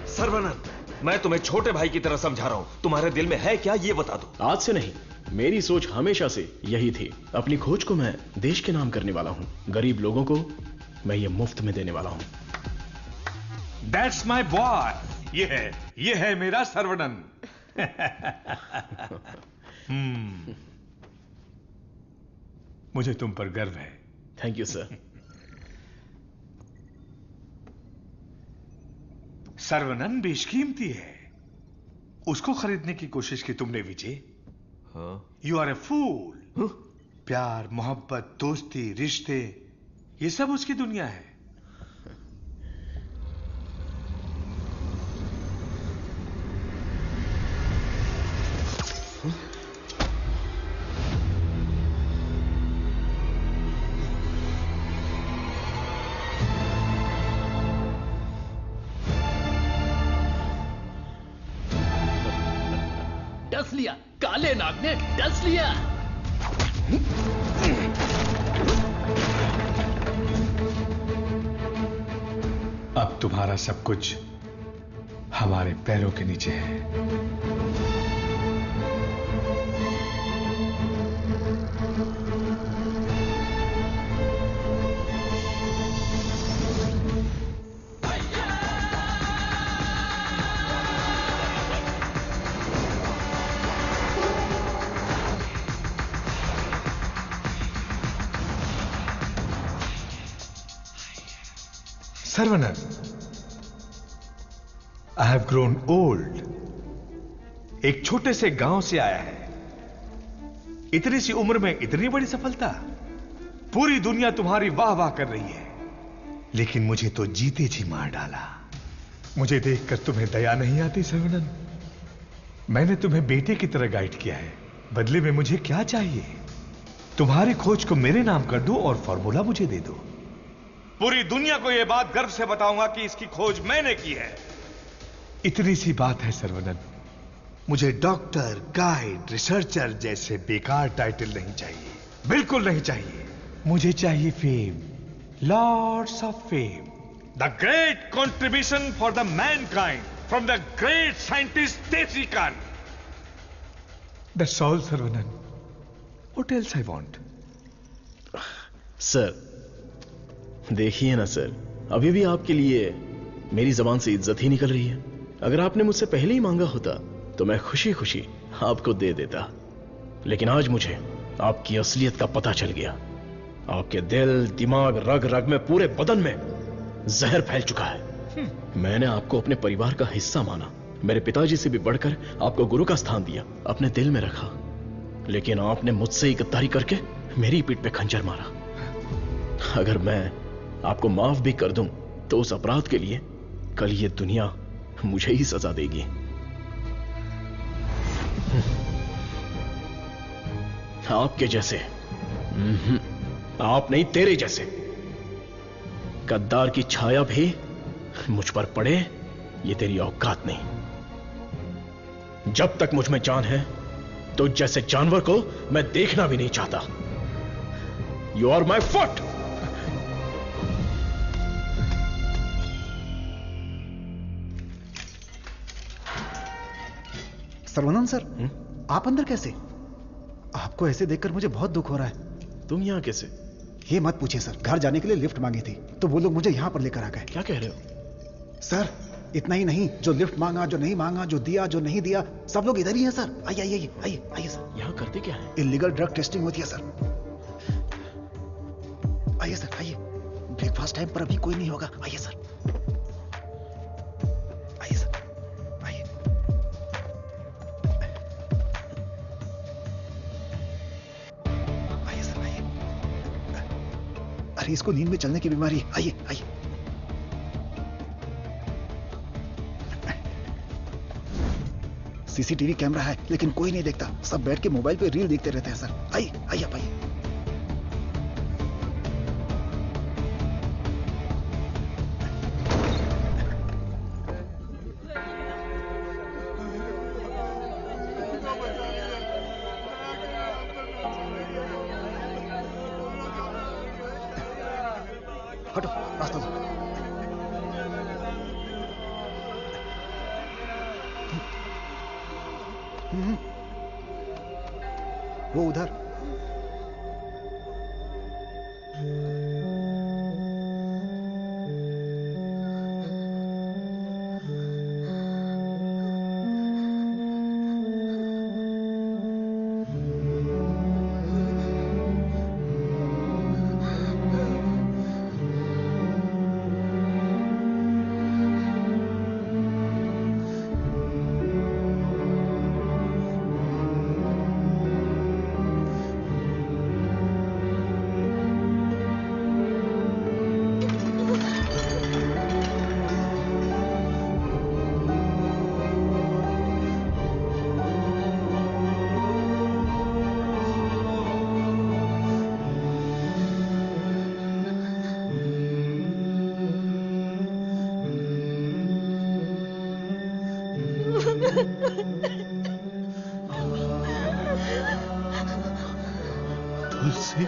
Saravanan, मैं तुम्हें छोटे भाई की तरह समझा रहा हूं। तुम्हारे दिल में है क्या, ये बता दो। आज से नहीं, मेरी सोच हमेशा से यही थी। अपनी खोज को मैं देश के नाम करने वाला हूं। गरीब लोगों को मैं ये मुफ्त में देने वाला हूं। That's my boy। ये है मेरा सर्वनन। मुझे तुम पर गर्व है। Thank you sir. सर्वनन बेशकीमती है, उसको खरीदने की कोशिश की तुमने विजय। यू आर ए फूल। प्यार, मोहब्बत, दोस्ती, रिश्ते, ये सब उसकी दुनिया है। डस लिया, काले नाग ने डस लिया। अब तुम्हारा सब कुछ हमारे पैरों के नीचे है। Saravanan, I have grown old. एक छोटे से गांव से आया है, इतनी सी उम्र में इतनी बड़ी सफलता। पूरी दुनिया तुम्हारी वाह वाह कर रही है, लेकिन मुझे तो जीते जी मार डाला। मुझे देखकर तुम्हें दया नहीं आती सर्वनन? मैंने तुम्हें बेटे की तरह गाइड किया है, बदले में मुझे क्या चाहिए? तुम्हारी खोज को मेरे नाम कर दो और फॉर्मूला मुझे दे दो। पूरी दुनिया को यह बात गर्व से बताऊंगा कि इसकी खोज मैंने की है। इतनी सी बात है सर्वनन। मुझे डॉक्टर, गाइड, रिसर्चर जैसे बेकार टाइटल नहीं चाहिए, बिल्कुल नहीं चाहिए। मुझे चाहिए fame, lords of fame, the great contribution for the mankind from the great scientist Tesi Khan. That's all Saravanan. What else I want? Sir देखिए ना सर, अभी भी आपके लिए मेरी जबान से इज्जत ही निकल रही है। अगर आपने मुझसे पहले ही मांगा होता तो मैं खुशी खुशी आपको दे देता, लेकिन आज मुझे आपकी असलियत का पता चल गया। आपके दिल, दिमाग, रग रग में, पूरे बदन में जहर फैल चुका है। मैंने आपको अपने परिवार का हिस्सा माना, मेरे पिताजी से भी बढ़कर आपको गुरु का स्थान दिया, अपने दिल में रखा, लेकिन आपने मुझसे ही गद्दारी करके मेरी पीठ पे खंजर मारा। अगर मैं आपको माफ भी कर दूं तो उस अपराध के लिए कल ये दुनिया मुझे ही सजा देगी। आपके जैसे, आप नहीं, तेरे जैसे गद्दार की छाया भी मुझ पर पड़े, ये तेरी औकात नहीं। जब तक मुझ में जान है तो जैसे जानवर को मैं देखना भी नहीं चाहता। You are my foot. Saravanan sir, आप अंदर कैसे? आपको ऐसे देखकर मुझे बहुत दुख हो रहा है। तुम यहां कैसे? ये मत पूछिए सर, घर जाने के लिए लिफ्ट मांगी थी तो वो लोग मुझे यहां पर लेकर आ गए। क्या कह रहे हो? सर इतना ही नहीं, जो लिफ्ट मांगा, जो नहीं मांगा, जो दिया, जो नहीं दिया, सब लोग इधर ही हैं सर। आइए आइए आइए आइए सर। यहां करते क्या है? इलीगल ड्रग टेस्टिंग होती है सर। आइए सर आइए, ब्रेकफास्ट टाइम पर अभी कोई नहीं होगा। आइए सर, आइए सर, आइए। आइए सर आइए। अरे इसको नींद में चलने की बीमारी। आइए आइए। सीसीटीवी कैमरा है लेकिन कोई नहीं देखता, सब बैठ के मोबाइल पे रील देखते रहते हैं सर। आइए आइए आप आइए। हटो, रास्ता दो। वो उधर। तुलसी।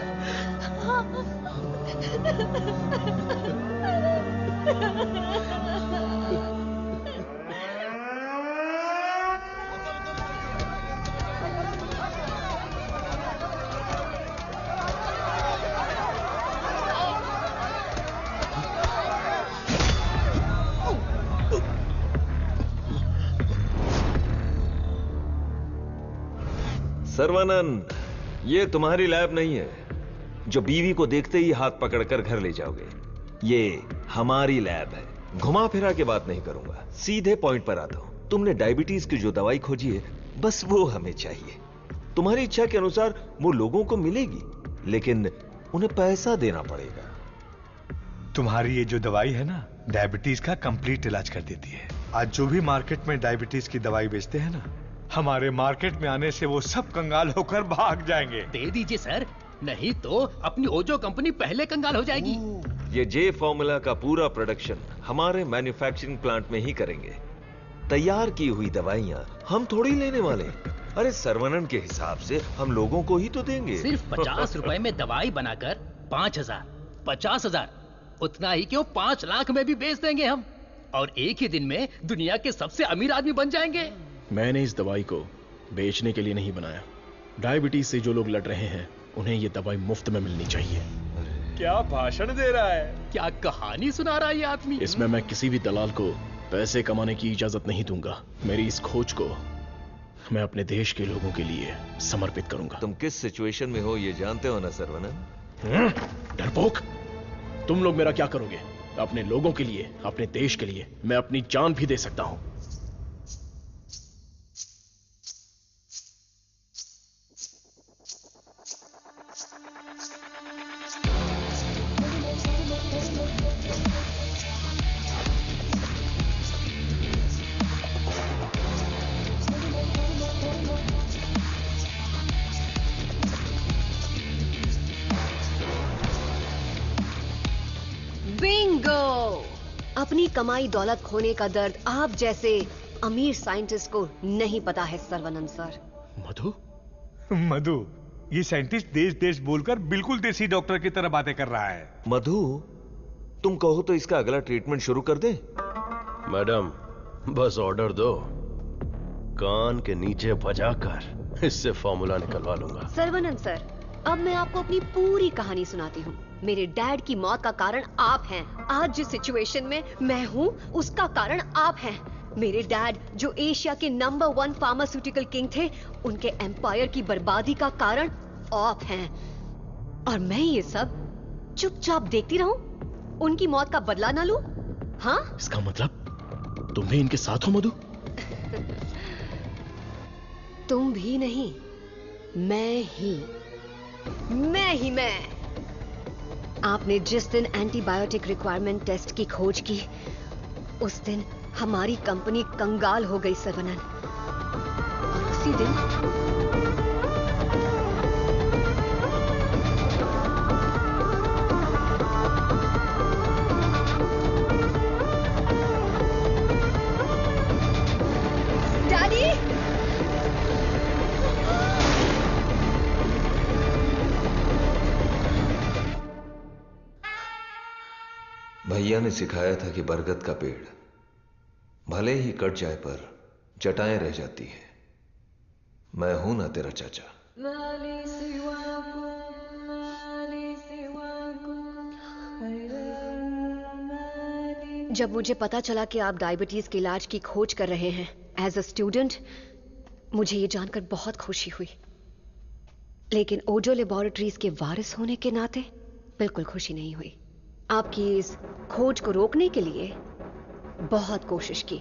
सर्वानंद, ये तुम्हारी लैब नहीं है जो बीवी को देखते ही हाथ पकड़कर घर ले जाओगे। ये हमारी लैब है। घुमा फिरा के बात नहीं करूंगा, सीधे पॉइंट पर आता हूं। तुमने डायबिटीज की जो दवाई खोजी है, बस वो हमें चाहिए। तुम्हारी इच्छा के अनुसार वो लोगों को मिलेगी, लेकिन उन्हें पैसा देना पड़ेगा। तुम्हारी ये जो दवाई है ना, डायबिटीज का कंप्लीट इलाज कर देती है। आज जो भी मार्केट में डायबिटीज की दवाई बेचते हैं ना, हमारे मार्केट में आने से वो सब कंगाल होकर भाग जाएंगे। दे दीजिए सर, नहीं तो अपनी ओजो कंपनी पहले कंगाल हो जाएगी। ये जे फॉर्मूला का पूरा प्रोडक्शन हमारे मैन्युफैक्चरिंग प्लांट में ही करेंगे। तैयार की हुई दवाइयां हम थोड़ी लेने वाले। अरे सर्वनन के हिसाब से हम लोगों को ही तो देंगे। सिर्फ 50 रुपए में दवाई बनाकर 5,000, 50,000, उतना ही क्यों 5 लाख में भी बेच देंगे हम, और एक ही दिन में दुनिया के सबसे अमीर आदमी बन जाएंगे। मैंने इस दवाई को बेचने के लिए नहीं बनाया। डायबिटीज से जो लोग लड़ रहे हैं, उन्हें ये दवाई मुफ्त में मिलनी चाहिए। क्या भाषण दे रहा है, क्या कहानी सुना रहा है ये आदमी। इसमें मैं किसी भी दलाल को पैसे कमाने की इजाजत नहीं दूंगा। मेरी इस खोज को मैं अपने देश के लोगों के लिए समर्पित करूंगा। तुम किस सिचुएशन में हो ये जानते हो ना सर्वनन? डरपोक, तुम लोग मेरा क्या करोगे? अपने लोगों के लिए, अपने देश के लिए मैं अपनी जान भी दे सकता हूं। अपनी कमाई दौलत खोने का दर्द आप जैसे अमीर साइंटिस्ट को नहीं पता है सर्वनंद सर। मधु? मधु, ये साइंटिस्ट देश देश बोलकर बिल्कुल देसी डॉक्टर की तरह बातें कर रहा है। मधु, तुम कहो तो इसका अगला ट्रीटमेंट शुरू कर दें? मैडम, बस ऑर्डर दो, कान के नीचे बजाकर इससे फॉर्मूला निकलवा लूंगा। सर्वनंद सर, अब मैं आपको अपनी पूरी कहानी सुनाती हूँ। मेरे डैड की मौत का कारण आप हैं। आज जिस सिचुएशन में मैं हूँ, उसका कारण आप हैं। मेरे डैड जो एशिया के नंबर 1 फार्मास्यूटिकल किंग थे, उनके एम्पायर की बर्बादी का कारण आप हैं। और मैं ये सब चुपचाप देखती रहूं? उनकी मौत का बदला ना लूं? हाँ? इसका मतलब तुम भी इनके साथ हो मधु? तुम भी नहीं, मैं ही। आपने जिस दिन एंटीबायोटिक रिक्वायरमेंट टेस्ट की खोज की, उस दिन हमारी कंपनी कंगाल हो गई सर्वनन। और उसी दिन डैडी, भैया ने सिखाया था कि बरगद का पेड़ भले ही कट जाए पर जटाएं रह जाती हैं। मैं हूं ना तेरा चाचा। जब मुझे पता चला कि आप डायबिटीज के इलाज की खोज कर रहे हैं, एज अ स्टूडेंट मुझे ये जानकर बहुत खुशी हुई, लेकिन ओजो लेबोरेटरीज के वारिस होने के नाते बिल्कुल खुशी नहीं हुई। आपकी इस खोज को रोकने के लिए बहुत कोशिश की,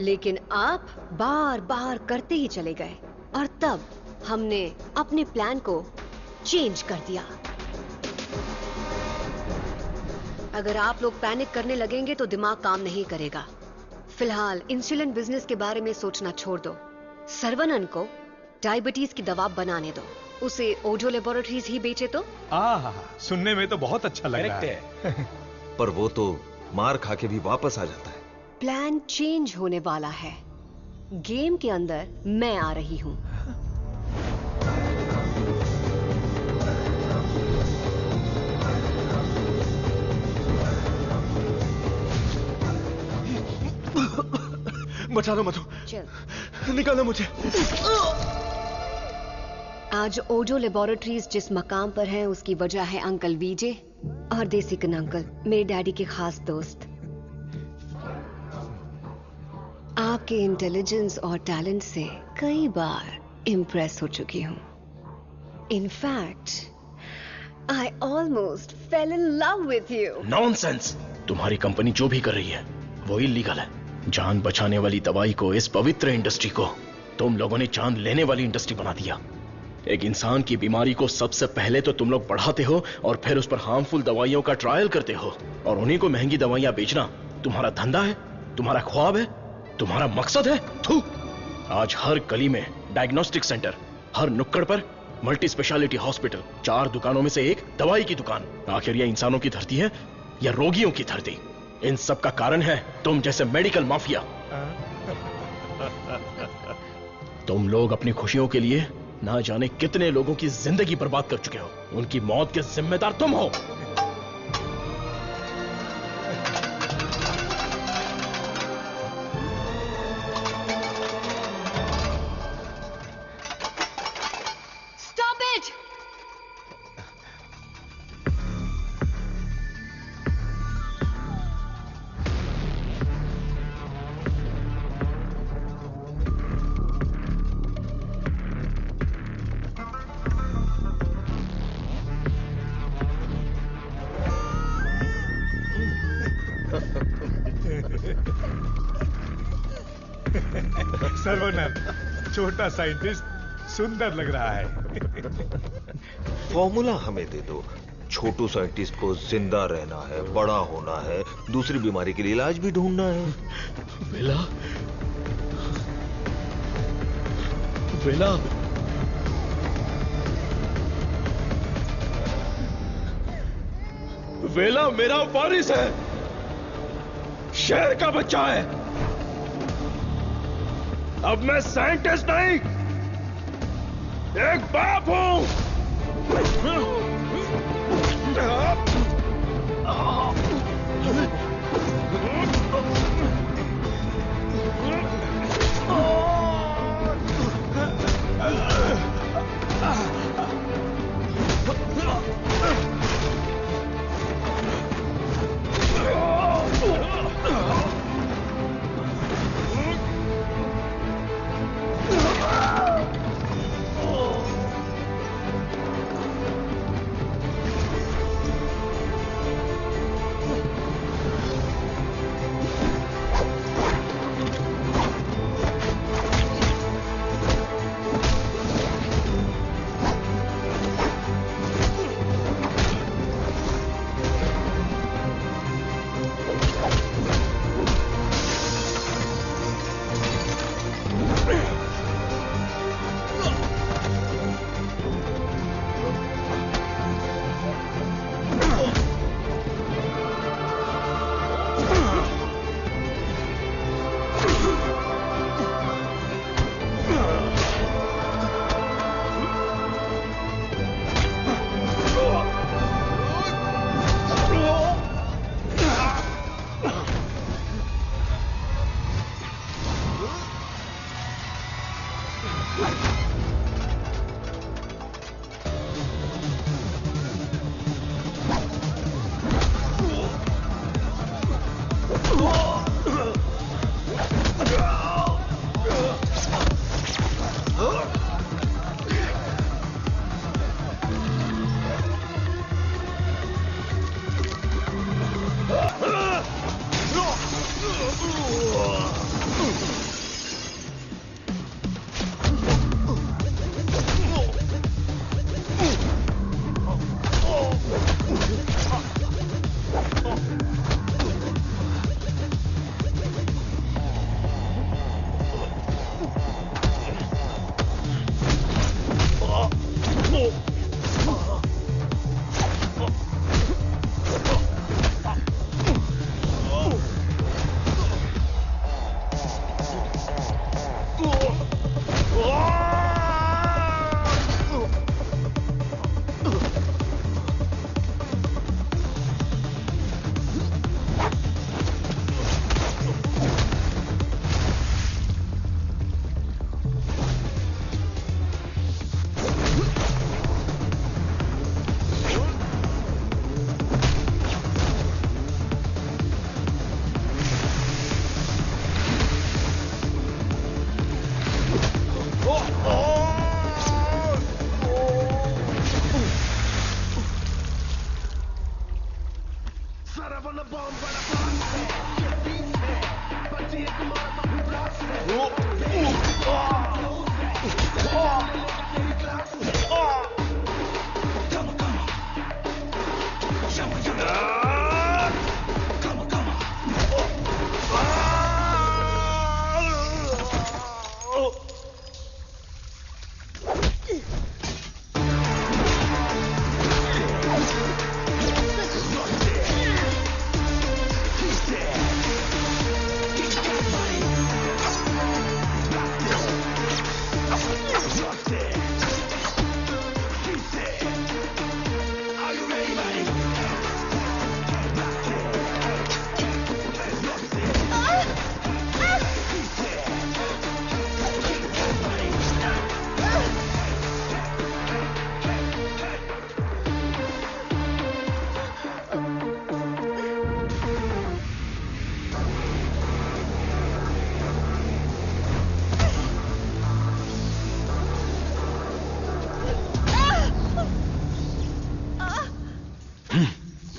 लेकिन आप बार बार करते ही चले गए, और तब हमने अपने प्लान को चेंज कर दिया। अगर आप लोग पैनिक करने लगेंगे तो दिमाग काम नहीं करेगा। फिलहाल इंसुलिन बिजनेस के बारे में सोचना छोड़ दो। सर्वनन को डायबिटीज की दवा बनाने दो, उसे ओजो लेबोरेटरीज ही बेचे तो। सुनने में तो बहुत अच्छा लग रहा है। पर वो तो मार खा के भी वापस आ जाता है। प्लान चेंज होने वाला है। गेम के अंदर मैं आ रही हूं। बचा लो मधु, चल निकालो मुझे। आज ओजो लेबोरेटरीज जिस मकाम पर है उसकी वजह है अंकल वीजे और देसिकन अंकल, मेरे डैडी के खास दोस्त। आपके इंटेलिजेंस और टैलेंट से कई बार इम्प्रेस हो चुकी हूं। In fact I almost fail in love with you. Nonsense! तुम्हारी कंपनी जो भी कर रही है वो इलीगल है। जान बचाने वाली दवाई को, इस पवित्र इंडस्ट्री को तुम लोगों ने जान लेने वाली इंडस्ट्री बना दिया। एक इंसान की बीमारी को सबसे पहले तो तुम लोग बढ़ाते हो और फिर उस पर हार्मफुल दवाइयों का ट्रायल करते हो, और उन्हीं को महंगी दवाइयां बेचना तुम्हारा धंधा है, तुम्हारा ख्वाब है, तुम्हारा मकसद है। थू! आज हर गली में डायग्नोस्टिक सेंटर, हर नुक्कड़ पर मल्टी स्पेशलिटी हॉस्पिटल, 4 दुकानों में से एक दवाई की दुकान। आखिर यह इंसानों की धरती है या रोगियों की धरती? इन सब का कारण है तुम जैसे मेडिकल माफिया। तुम लोग अपनी खुशियों के लिए ना जाने कितने लोगों की जिंदगी बर्बाद कर चुके हो। उनकी मौत के जिम्मेदार तुम हो। Stop it! सर्वनन, छोटा साइंटिस्ट सुंदर लग रहा है। फॉर्मूला हमें दे दो। छोटू साइंटिस्ट को जिंदा रहना है, बड़ा होना है, दूसरी बीमारी के लिए इलाज भी ढूंढना है। वेला, वेला, वेला मेरा वारिस है, शहर का बच्चा है। अब मैं साइंटिस्ट नहीं, एक बाप हूं।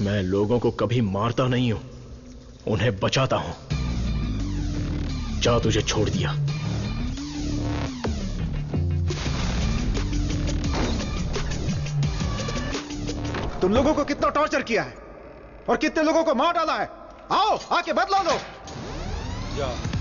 मैं लोगों को कभी मारता नहीं हूं, उन्हें बचाता हूं। जा, तुझे छोड़ दिया। तुम लोगों को कितना टॉर्चर किया है और कितने लोगों को मार डाला है। आओ, आके बदला लो। जाओ।